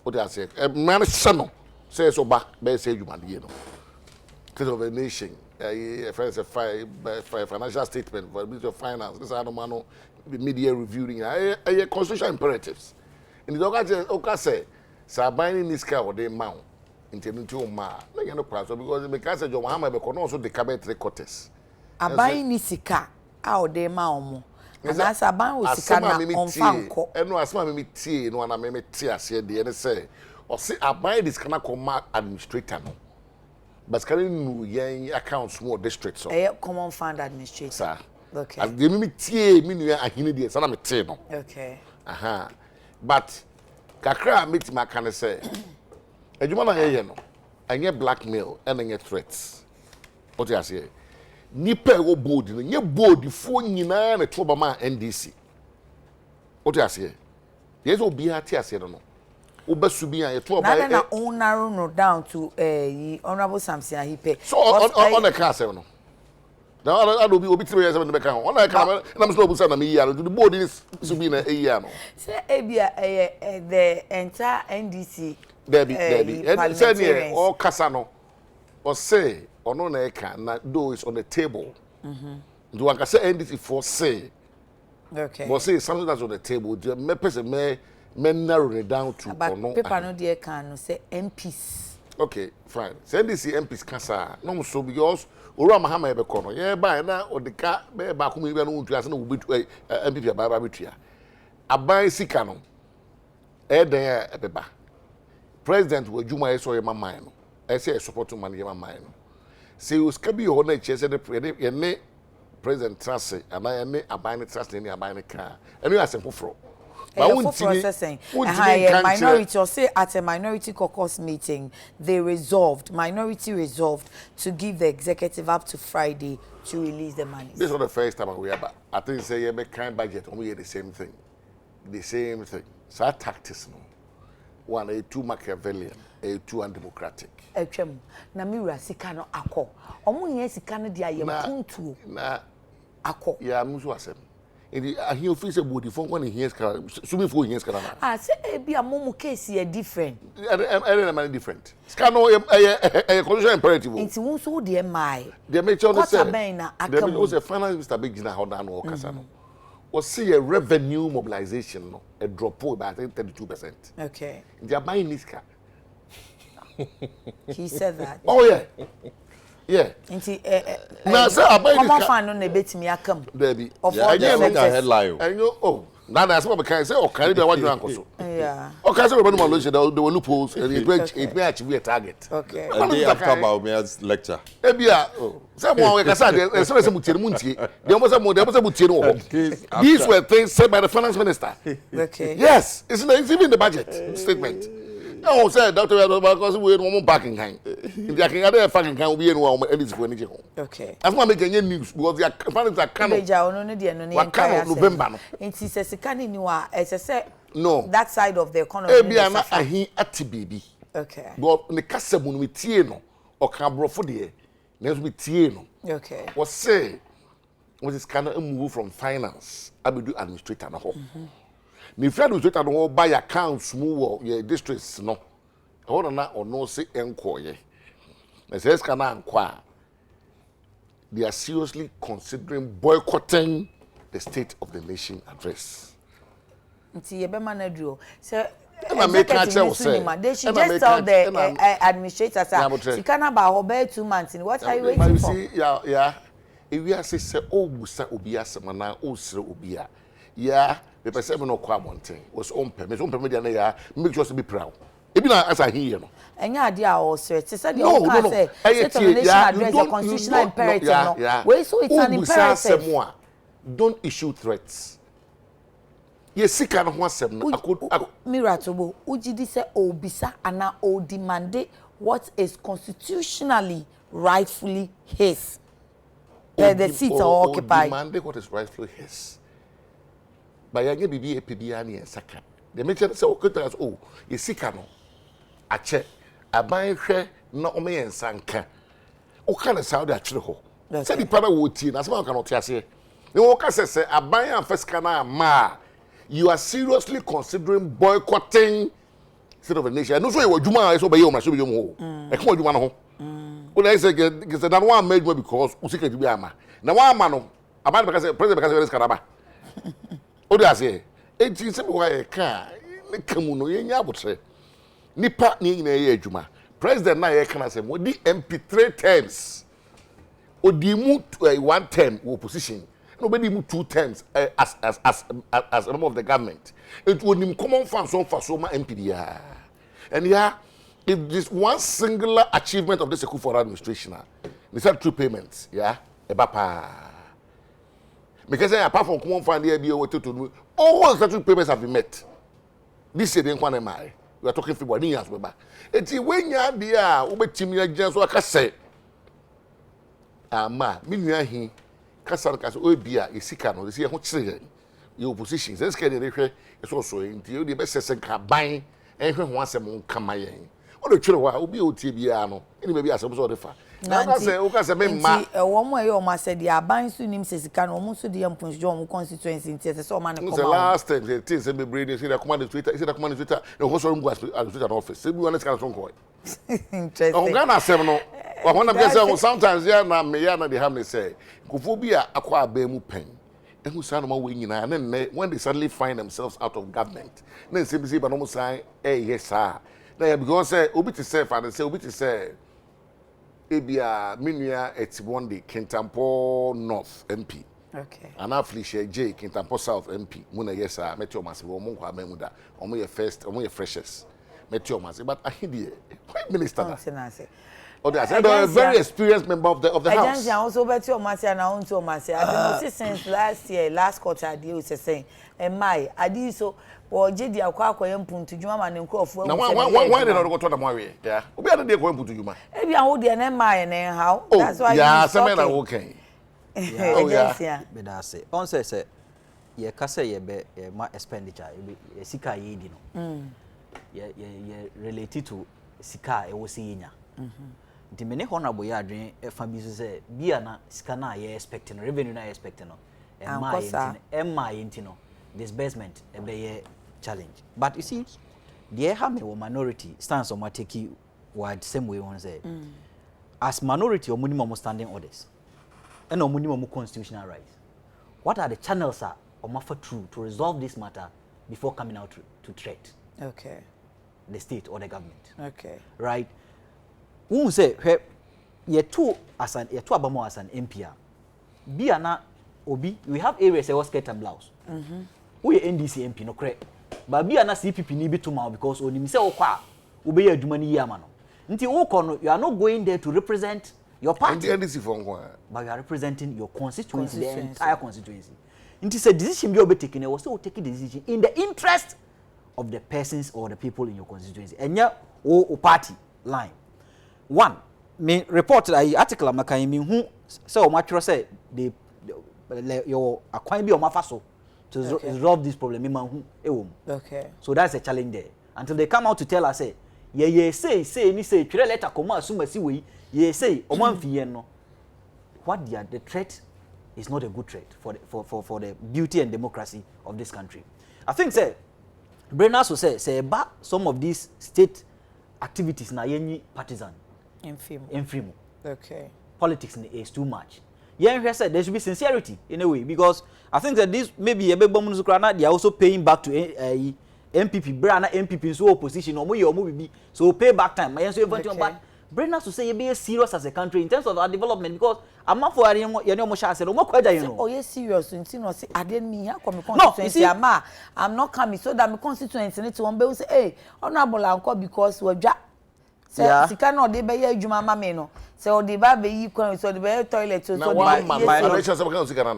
what I say man sano say so back be say human you know because of the nation financial statement for the Ministry of Finance. This is media reviewing. Constitutional imperatives. In the Oka say, Sabine this car or they mount intending to ma. Like no price because because John Muhammad be also the cabinet 3 quarters. Abai ni sika a o de ma omo. And that's abai o sika na on fanko. No asma me tie no na me tie ase de ne say. O say abai this kana come administrator no. But can you accounts more districts so common fund administrator sir okay as the me tie me nua ahine de so na me tie no okay but kakra meet my can say adwuma na ye no anye blackmail and anye threats what you say nipa wo bold no nye bold fo nyina na to ba ma NDC what you say yes obi ha tie ase no Ubasubi and your na narrow no down to Honorable Samson Ahipe. So on the castle no. Now I do be 3 years in the back. On I come and I'm slow to me year to the board is Subina a year no. Say the entire NDC Debbie and say all Casano or say or no na do is on the table. Do I say NDC for say Okay. But say something that's on the table. Me person me narrow it down to or no. Paper no dear can say MPs. Okay, fine. Send this MPs kasa. No so because Ura Mahama ebe kono. Yeah, by na or the car be ba kumi be no ntua se no be MPP ba betua. Aban sika no. Den ebeba. President wo juma eso ye mamman no. I say support man ye mamman no. Say us ka bi ho na che se ye ne President trust and I ne aban trust ne aban ka. Enu asem foforo. Processing. Minority or say at a minority caucus meeting, minority resolved to give the executive up to Friday to release the money. This is not the first time we have. I think say you make kind budget and we hear the same thing. The same thing. So our tactics no. One a too Machiavellian, a too undemocratic. Na mira sika no akọ. Omo yen sika no dia ye puntu. Na akọ. Ya musu asem. He office about the phone when he hears swimming for hears kana. Say e bia momu case e different. Any different. Scano a condition imperative. Nti won so de mai. The make sure say. There was a finance Mr. Big Gina how down or Casano. Was see a revenue mobilization no a drop by I think 32%. Okay. They are buying this car. He said that. Oh yeah. Yeah. Nti na say abai this car. Come on no na betimi akam. Baby. I just make a headline. And you now that's what I say o carry be what you anko so. Yeah. O carry say no malonje there were loopholes and it may achieve a target. Okay. And day after Baumea's lecture. Ebia someone we can say say mutie muntie. They almost say mutie no. These were things said by the finance minister. Okay. Yes, it's even in the budget statement. No, say Dr. because we no parking kind. They can other fucking can be no edit for anything. Okay. As one make any news because their finance are can. Beja ono no de no ne November no. Nti se sika ni ni wa say no. That side of the economy. Ebia na ahin ati baby. Okay. But ne kasa mu no tie no o kan brofo de. Na so tie no. Okay. What say what is kind of move from finance abedu administrator na ho. Ni friend administrator no buy accounts mu your districts no. Hold na ono say enkoye. Na say ska na ankwa. They are seriously considering boycotting the State of the Nation address. Nti ye be manadro. So they should just tell the administrators that you can't about 2 months. What are you waiting for? Yeah. If we are say oh busa obi asema oh sre obi a. Yeah, the person no kwa monten was on permit dey na make sure to be proud. Ebi na as I hear no. Enya ade a o sre te say the can say State of the Nation address the constitutional imperative no. Wait, so it's an imperative. Don't issue threats. Yes, sika no ho asem na Miratobo ujidi say obisa ana o demand what is constitutionally rightfully his. The seats are occupied. Demand what is rightfully his. By yanye bibi epebia na saka. The mention say okita oh ye sika no ache aban hwe na o me yensanka. O kana Saudi achire ho. Say di para wo tie na sama kan o tiase. Ne wo ka say aban an fasika na ma you are seriously considering boycotting State of the Nation. No so you adwuma so be you ma so be you ho. E come adwuma no ho. Una say get that one made because usika di bi ama. Na one ama no aban be say president be say skaraba. O dey say enti se be why ka ne kamu no ye nya abotre. Nipa ni nyina ye adwuma. President na ye kana say mo di MP 3 terms. Odi mu 1 term opposition. Nobody move 2 terms as a member of the government. It would him common funds on for Soma MPDA. And yeah, if this one singular achievement of the Sekufo administration, they said 2 payments, yeah, ebapa. Because apart from common fund, all the 2 payments have been met. This year, we are talking February years. It's when you are there, we team just so I can say, ma, me kasa obia esika no se ho kire your opposition se ska de hwe so so nti o de be sese ka ban ehwe ho asem nkama yen o de twere wa obi o tie bia no eni ba bi asem so de fa na say o ka se me ma nti wo mo e o ma se de aban su nim sesika no o mo so de amponjo o constituency nti se so ma ne come the last time the things be brain say the command Twitter no ho so mu Twitter office se bi wona ska so nko interesting o ga na asem no wa na be say sometimes ya na me ya na de have me say kofo bi a akwa aba mu pen who say no way nyina and then when they suddenly find themselves out of government then say but no say yes sir na because say obi to say and say obi to say ebia menua at one day Kintampo North MP. Okay. And Felicia J Kintampo South MP. Muna yes sir metio massive omo kwa memuda. Omo ye first, omo ye freshest. Metio massive but ahidi Prime Minister. Oh, that's a very experienced member of the house. Agency also metio massive and on to massive. I been since last year, last quarter deal was saying and my adi so or JD akwa mpuntu juma man nkrofo. Now why they not go to the mowe? Yeah. Obi ade dey go mpuntu juma. E bia wo de na my and how. That's why yeah, some men are okay. Oh yeah. Be that say. On say ye ka say ye be ma expenditure ye sika ye di no. Ye related to sika e wo se yinya. Nti me ne honorable ye adwen e fa bi so say bia na sika na ye expecting revenue na expecting no. E ma ye no. Disbursement e be challenge. But you see, the have a minority stance on what take word same way one say. As minority or minimum standing orders and or minimum constitutional rights. What are the channels are offer through to resolve this matter before coming out to threat? Okay. The state or the government. Okay. Right? Who say ye two abamo as an MPR. Be ana obi we have areas that was skirt and blouse. We NDC MP no correct. But be ana CPP ni be to ma because onim say okwa obe ya adwuma ni yama no. Nti wo kono you are not going there to represent your party. NDC for nko. But you are representing your constituency, the entire constituency. Nti say decision be taken was so take the decision in the interest of the persons or the people in your constituency. Enya o party line. One, me report article amakan me hu say o matro say they your akwan bi o mafa so to resolve this problem okay. So that's a challenge there. Until they come out to tell us, say, yeah, say, ni say, three letter come out, assume see we, yeah, say, no. What the threat is not a good threat for the beauty and democracy of this country. I think, say, Brennas will say, about some of these state activities na yenyi partisan. Infimo. Okay. Politics is too much. Yeah, said there should be sincerity in a way because I think that this maybe a big bomb they are also paying back to MPP, Brana MPP so opposition or movie so pay back time. But Brenna to say be serious as a country in terms of our development because I'm not for you know said oh yes serious in say I didn't mean constituency I'm not coming so that my constituency need to one be say hey honorable uncle because we say sika no dey be adwuma ma me no say o dey ba be yi kwan so dey be toilet so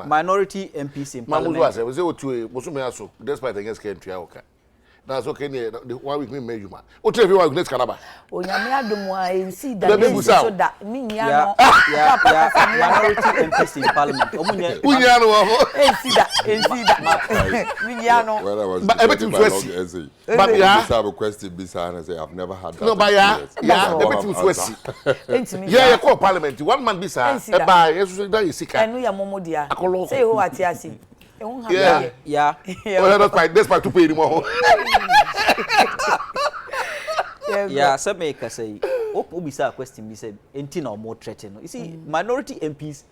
minority MPs in parliament we say otu boso me aso despite against country oka that's okay the 1 week me measure o tell you next kanaba o nyame adom a ensi da so da me nya no minority MPs in parliament omunye unya no ho ensi da me nya no but everything to but yeah I have a question beside and say I've never had that. No but yeah everything to see yeah call parliament one man bisa e ba yesu da yisika enu ya momodia say ho ati asi yeah. Well, that's why to pay anymore. Yeah, some make us say, Obisa question, we say, ain't no more threatening. You see, minority MPs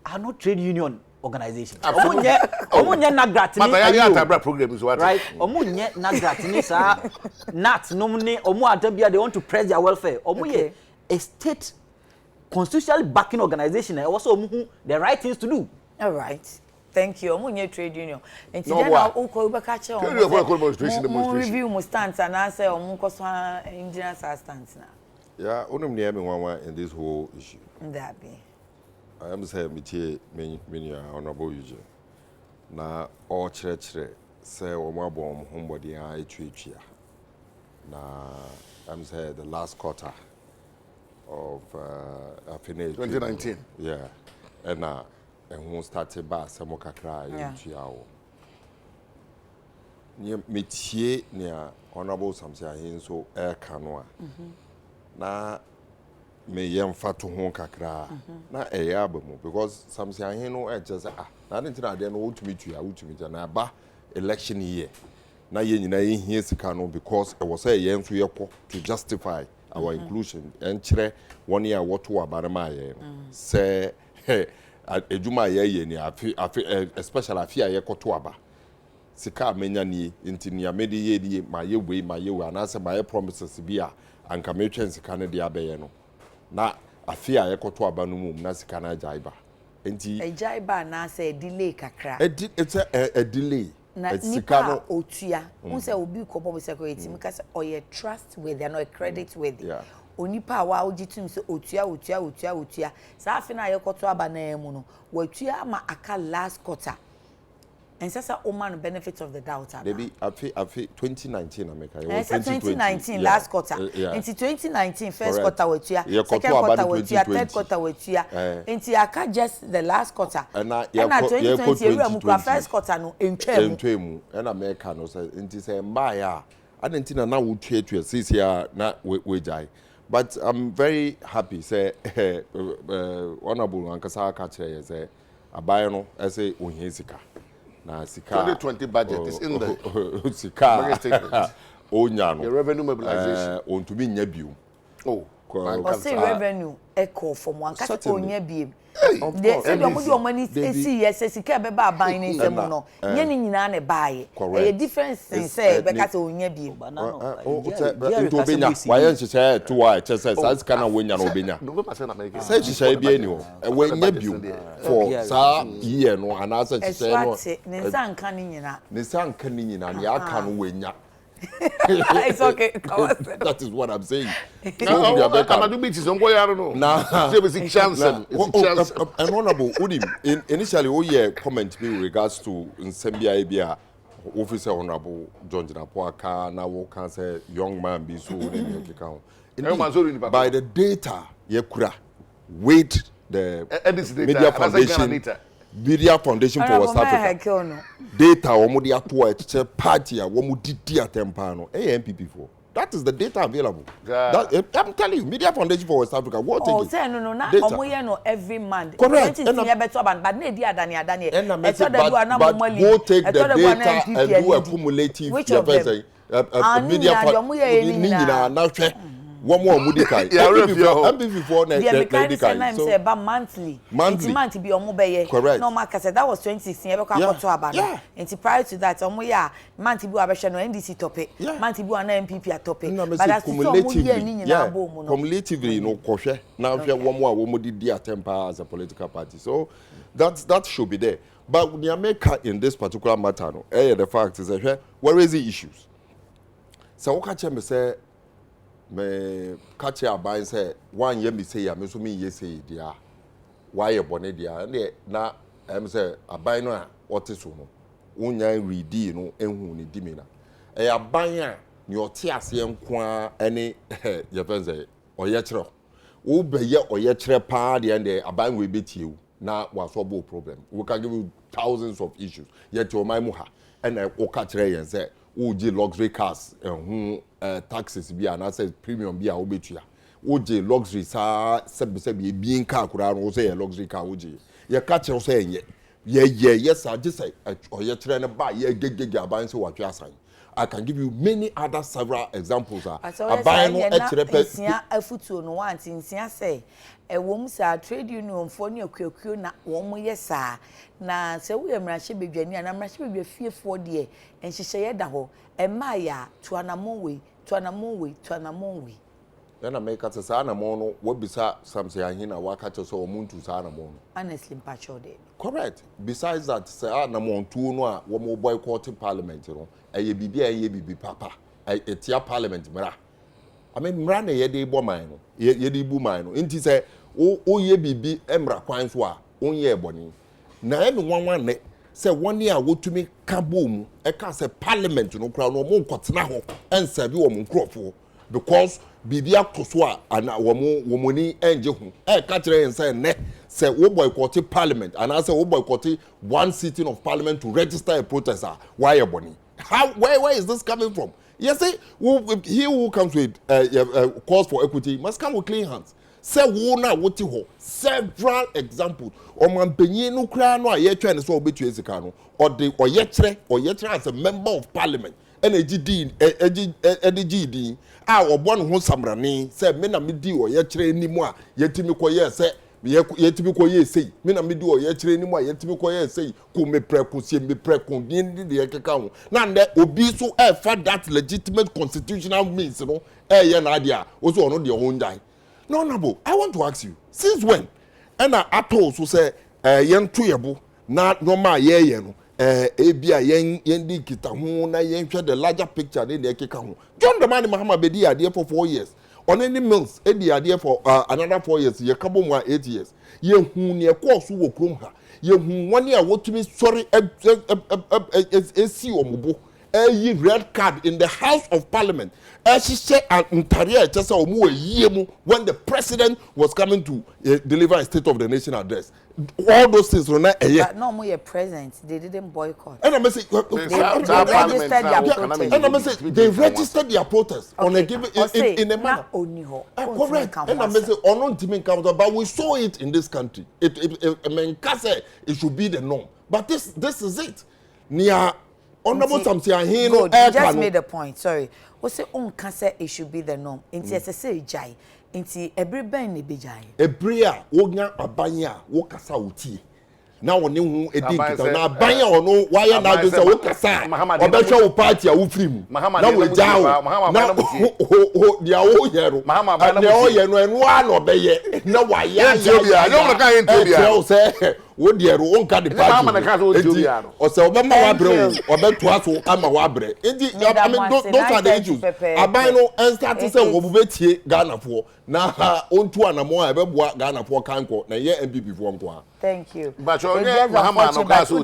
are not trade union organizations. Omunye na gratini. But I have program is what right? Omunye na gratini sa nat nomne omu adabia they want to press their welfare. Omunye a state constitutionally backing organization and also the right things to do. All right. Thank you. Omunye trade union. And today now uko ubeka che on. Review mo stance and answer on ko so engineer stance na. Yeah, onum near me one in this whole issue. That be. I am say me many honorable usual. Na all chere say o mo abom hombody a etwetwia. Na I'm say the last quarter of 2019. Yeah. And and who started by some kakra yutiawo nye metie nia honorable samsia hin so e kanoa na me yemfa to ho kakra na e ya abamu because samsia hin no e just na ntina de no wutumi tua na ba election year na ye nyina ye hie sika no because it was a yen so yekọ to justify our inclusion and kire one year what to abarema ye say ejuma ye ni afi especially afi aye koto aba sika menya ni nti ni amede ye die ma ye we anase ma ye promises bi a anka me twen sika ne dia be ye no na afi aye koto aba no mum na sika na jaiba nti jaiba na say delay kakra it's a delay na nipa otua unse obi ko bobo security because oye trust with and no credit with onipa wa ogitum se otua sa afi na yekoto aba na emu no watua ma aka last quarter and sasa oman benefit of the doubt maybe afi 2019 America 2019 last quarter into 2019 first quarter watua second quarter watua third quarter watua into aka just the last quarter and 2020 ewura mu kwa first quarter no entwemu and America no say into say mba ya adentina na wotuatua sisi ya na wejai. But I'm very happy say honorable ankasa aka kire say abaye no say ohia na sika 2020 budget is in the sika onya no the revenue mobilization ontumi nya biu say revenue echo from one kata onya biu they say the money see yes sika be ba ban ni nsem no nya ni nyina na baaye e difference say be kata onya biu into obenya why nhyehyɛ to why chese say sika na wonya na obenya say nhyehyɛ bi ani ho we nya biu for sa year no ana say nhyehyɛ no ne nsanka ni nyina ne aka no wenya. It's okay. That is what I'm saying. No, I'm doing it. Don't go here, no. Nah, it's a chance. And honorable Udim, initially, comment with regards to Nsembia Ebia, Officer Honorable John Jinapoaka, now we can say young man be so by the data, Yekura, wait the Media Foundation for West Africa. Data omudi atuwa eche party ya womu didi atempano. MPP for. That is the data available. I'm telling you, Media Foundation for West Africa. What take it? Say no. Omoye no every month. Correct. But go take the data and do a cumulative. Which of them? Media Foundation. One more Mudikai. MPP4 so about monthly. Monthly be omobeye. Correct. No market that was 2016. Yeah. And prior to that, monthly be abesha no NDC topic. Monthly be na MPP a topic. But that's cumulatively no koshe. Now we one more womodi dia temper as a political party. So that should be there. But when you make in this particular matter, no, the fact is that where is the issues? So what can you say? Me catch a buy say one year me say ya me so me ye say dia why e bone dia na em say aban no a wote so no wonya ready no ehun ni dimi na e aban a ni ote ase enko ane ye fen say oye kire wo be ye oye kire pa de and aban we betie na wa so bo problem we can give you thousands of issues yet o mai mu ha and o ka kire yen say oje luxury cars taxes bi and say premium bi a obetua oje luxury sa se bi nka akura no say luxury car oje ye ka kire so ye yes I just say oye kire ne ba ye gegege aban se watwe asan. I can give you many other several examples. Aban no e kire pe afutuo no want nsia say ewom sa trade union for ne akuakuo na wo yesa na se wo emrahye bedwani na emrahye bedwa fiefo de enhyehyeye da ho ema ya tuanamon we na make us say na mo no wo bisa samse ahina waka to so omuntu sa na mo no honestly mpacho de correct. Besides that say na mo ntu no a wo mo boycott parliament no eye bibi papa etia parliament mra I mean mra na ye de bo man no ye de bu man no nti say o ye bibi emra kwan so a onye eboni na emi wanwan ne say one year wotumi kabom e ka say parliament no kra no mo nkotena ho ensabi wo mo nkrofo because bibi akoso a ana wo mo ni enje ho e ka kire say ne say wo boycott parliament and I say wo boycott one sitting of parliament to register a protester why eboni where is this coming from? Yes, say he who comes with calls for equity must come with clean hands. Say wo na woti ho several examples o man penyin no kra no aye twa ne so obetu ezika no or ye kire as a member of parliament and EDG a obo no ho samrane say me na me di o ye kire nimu a yetimi koye say yetimi ko ye sei me na me di o ye kire ni mu a yetimi ko ye sei ko me preko sie me preko din de ye keka ho na nde obi so for that legitimate constitutional means no ye na dia o so ono de ho ndan no honorable I want to ask you since when and ato so say yen to yebo na no ma ye no ebia yen di kita ho na yen hwe the larger picture de ye keka ho John Dramani Mahama be di ade for 4 years on any mills edi ade for another 4 years ye kabo mu 8 years ye hu ne course wo krom ha ye hu wani a wotumi sorry esi omubo a red card in the House of Parliament she said Ontario just when the president was coming to deliver a State of the Nation address. All those things were not but no more present. They didn't boycott. And I say they registered their protest on a given in a manner. Correct. And I say but we saw it in this country. It should be the norm. But this is it. Near honorable something here. You just made a point. Sorry. What's the own cancer? It should be the norm. Inti say jai. Inti every ben ne be jai. Ebria wonya abanya wo kasa uti. Na woni hu edi kita na abanya ono why na do say wo kasa. Obetwa wo party a wo free na wo jao. Na dia wo yero. Na wo ye no enu a no be ye. Na wa ya ya. No na kan Ethiopia. Say wo diero won ka de party. O say obema wa bre o obeto aso ama wa bre. Enti I mean those are the issues. Aban no start to say wo betie Ghana fo na ontu anamo a ebeboa Ghana fo kanko na ye MPP fo nko. Thank you. But Mahama no gas o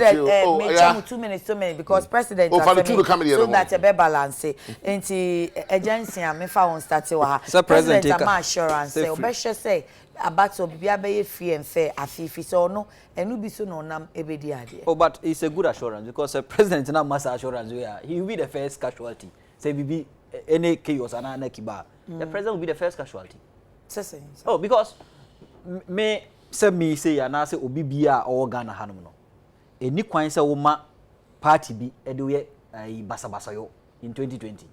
2 minutes because president so that a be balance. Enti agency am fa won start wa. President am assurance say obehwe say abato bibia be free and fair afifi so no enu bi so no nam ebedi ade. Oh, but it's a good assurance because president na mass assurance where he will be the first casualty. Say bibi any chaos and kiba. The president will be the first casualty. Oh, because me say na say obi bia o Ghana hanom no. Eni kwan say wo ma party bi edoye basa yo in 2020.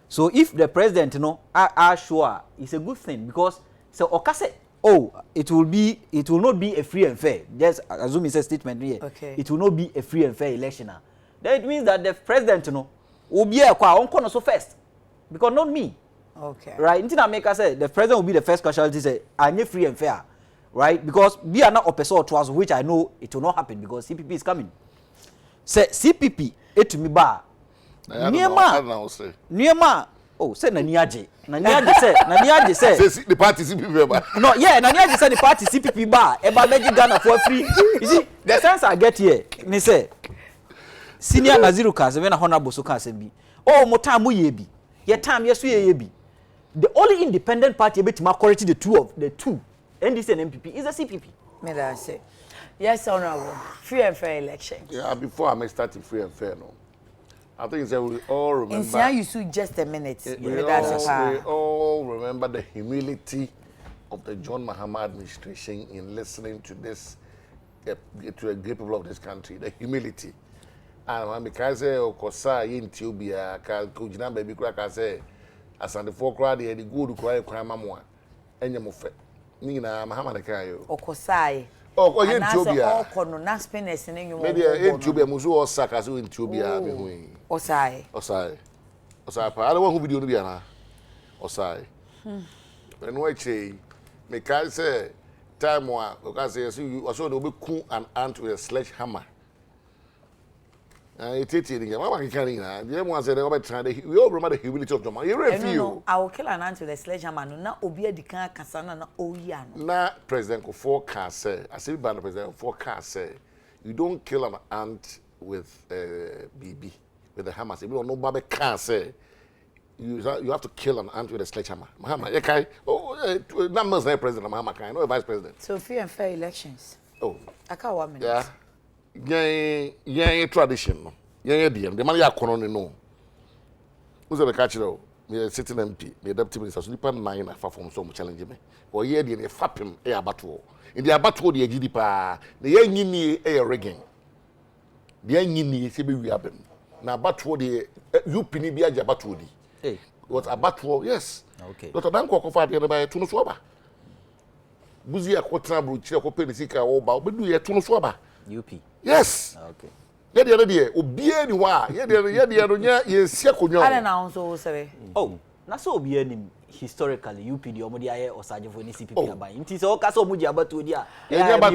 So if the president no are sure it's a good thing because so okase it will not be a free and fair. Just assume it's a statement here. Okay. It will not be a free and fair election. Then it means that the president no will be a kwa on so first. Because not me. Okay. Right? Until America say the president will be the first casualty say I'm free and fair. Right? Because we are not opposite to us, which I know it will not happen because CPP is coming. Say CPP to me bar. Niema. Oh, say Naniaje. Naniaje say the party CPP bar. No, yeah, Naniaje say the party CPP bar. Eba beji Ghana for free. You see, the sense I get here, me say senior Naziru Kase when honorable so Kase bi. Oh, mo time ye bi. Your time yes we bi. The only independent party able to majority the two NDC and MPP is the CPP. Me that say. Yes, honorable. Free and fair election. Yeah, before I may start free and fair no. I think we all remember. In you see just a minute. We all remember the humility of the John Mahama administration in listening to this, to a great people of this country. The humility. And because Okosa in Ethiopia, Kujina baby crack I say, as on the four crowd, the good crime mamma, and Yamufe. Nina Mahama the Kayo. Okosai. Oh, in Ethiopia. All corner, not spinners in you. Maybe in Ethiopia, Musu or Sakazu in Ethiopia. Osai. I don't want who video to be an Osai. And what say, make I say, time one, because you also will be cool and ant with a sledgehammer. It's eating. Mama can the one said, we all remember the humility of the man. You refuse. I will kill an ant with a sledgehammer. No, Obia the can Cassana, no, oh, yeah. Now, President Forecast say, I say, by the President Forecast say, you don't kill an ant with BB, with the hammer. If you don't know, Baba can't say, you have to kill an ant with a sledgehammer. Mahama, okay? Oh, numbers there, President Mahama, kind, no vice president. So, free and fair elections. Oh, I can't 1 minute. Yeah, tradition. Yeah, dear. The man you are calling no. Who's the catcher? Me sitting MP, me deputy minister. So, the 9 from some challenge me. Or yeah, the fap him a battle. In the battle, the GDP, the young a rigging. The young see we have him. Now, battle the you penny be a battle. Hey, what a battle? Yes. Okay. Dr. Danko offered the other by Tunusuaba. buzi akotena brochire ko penisika wo ba obedu ye to no so aba UP. yes Okay. ye de obie ni wa ye de no nya ye sia konyo ana na so say oh na so obie ni historically UP the omo dia osaje for ni CPP aban nti so ka so muji abatu di a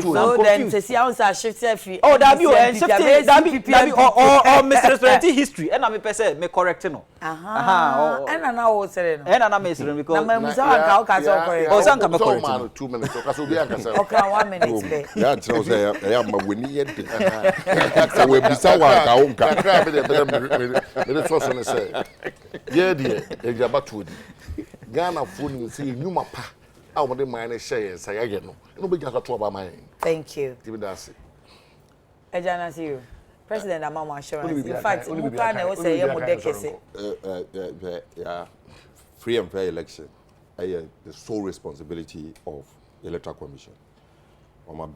so then say answer shift free oh that be or misrepresenting history and na me pese me correct no and na wo say no and na me say because na me musa ka so correct oh san ka be correct no 2 minutes so ka so obi anka say okay 1 minute be ya tell say ya ma weni ye de so we bisa wa ka o nka kakra be de so no say ye de e abatu di Ghana phone say nyuma pa a wo de man na share say yage no be jasa to ba man. Thank you. Tibi dasi. Ejana see you. President Amama Assurance. In fact, we can say Adekye. Yeah, free and fair election. The sole responsibility of the Electoral Commission. We will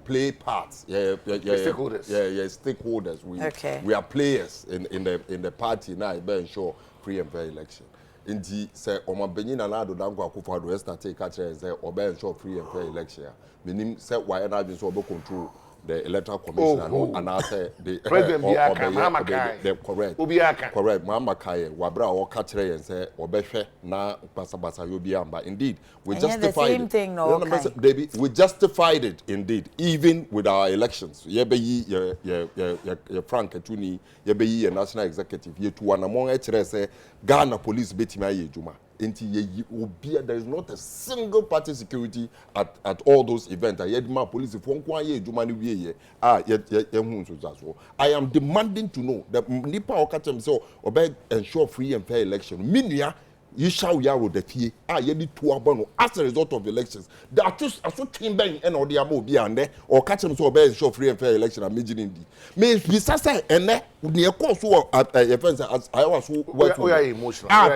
play parts. Stakeholders. We are players in the party now. Ensure free and fair election. Indeed, say Benin and Ado Dango Akufo-Addo start take catch and say ensure free and fair election. Meaning say why not be so control the Electoral Commission and I say the President correct Mama Kaye wabra or catch and say obehwe na basa yobiamba. Indeed, we justified it. Thing, no, we justified it indeed, even with our elections. Yebeyi Frank Etuni, yebeyi a national executive, ye to one among say Ghana police betima ye juma. There is not a single party security at all those events. Police I am demanding to know that Nipa Okatem so obey ensure free and fair election. Minya you shall yaro the fee. Yedi to abono as a result of elections. There are just a team bang and or the amo beyond or catch them so obey ensure free and fair election. I'm mentioning the may be sasa and near course at events as I was emotional. I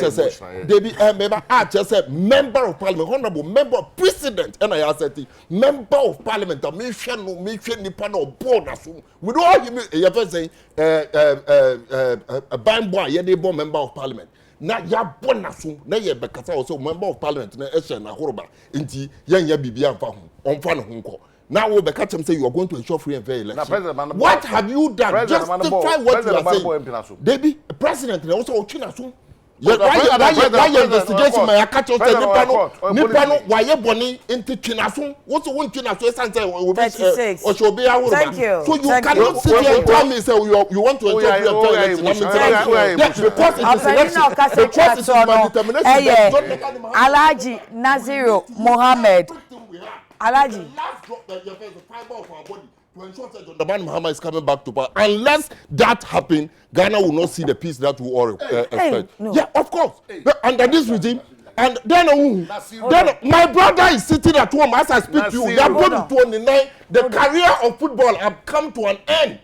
just said member of parliament, honorable member of president, and I said member of parliament. I mention no mention the panel board as we don't all say a band boy, yeah, member of parliament. Na ya bonasu na ye bekasa also member of parliament na eshe na horoba nti yanya bibia mfa ho onfa no ho nko now we beka chem say you are going to ensure free and fair election. What have you done? Justify what you are saying. Debbie, president na also otwina so why investigation my catch us nipa no why boni into twinaso what won twinaso esanse o should be thank you. So you cannot sit here and tell me say you want to because it is my determination. Alhaji Naziru Mohammed Alhaji the fiber of our body to ensure that the man Muhammad is coming back to power. Unless that happens, Ghana will not see the peace that we all expect. No. Yeah, of course. Under this regime, and then my brother is sitting at home as I speak to you. They are going to 29. The career of football have come to an end.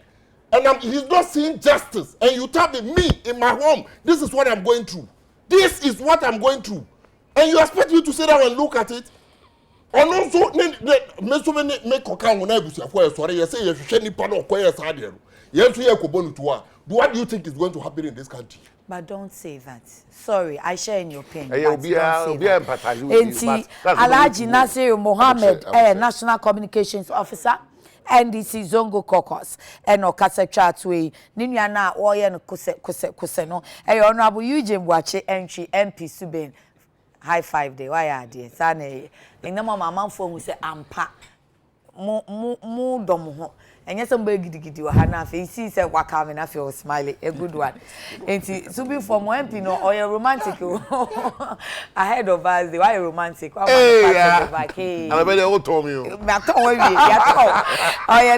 And he's not seeing justice. And you tell me in my home, this is what I'm going through. This is what I'm going through. And you expect me to sit down and look at it? And also, make account when I was sorry, you say you should any part of choir side. Yes, we are going to what do you think is going to happen in this country? But don't say that. Sorry, I share in your pain. Alhaji Nasiru Mohammed, National Communications Officer, NDC Zongo Caucus, and Okasa Chatway, Ninyana, Oyen Kuseno, Honorable Eugene Wache, entry MP Subin. High five day. Why are they? Sane. Inga mama manfo mu say ampa. Mu dom And yes, somebody gidi wa hana fe see say waka me na feel smiley a good one. Enti so be for mo MP no or romantic ahead of us. Why romantic? Hey, I bet they all told me.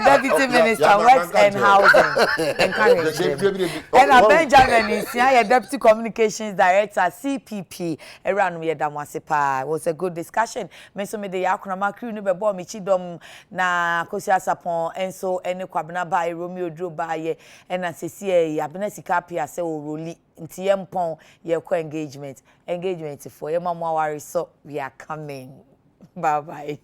Deputy Minister Works and Housing Encouragement. And Benjamin is here, Deputy Communications Director CPP. Around me Damwasepa was a good discussion. Me so me de yakuna makru no be bo me chidom na kosi asapon enso ene kwabena ba Romeo dro ba ye ena sesi e abena sika pia se o roli nti yempon ye ko engagement for ye mama worry so we are coming. Bye bye.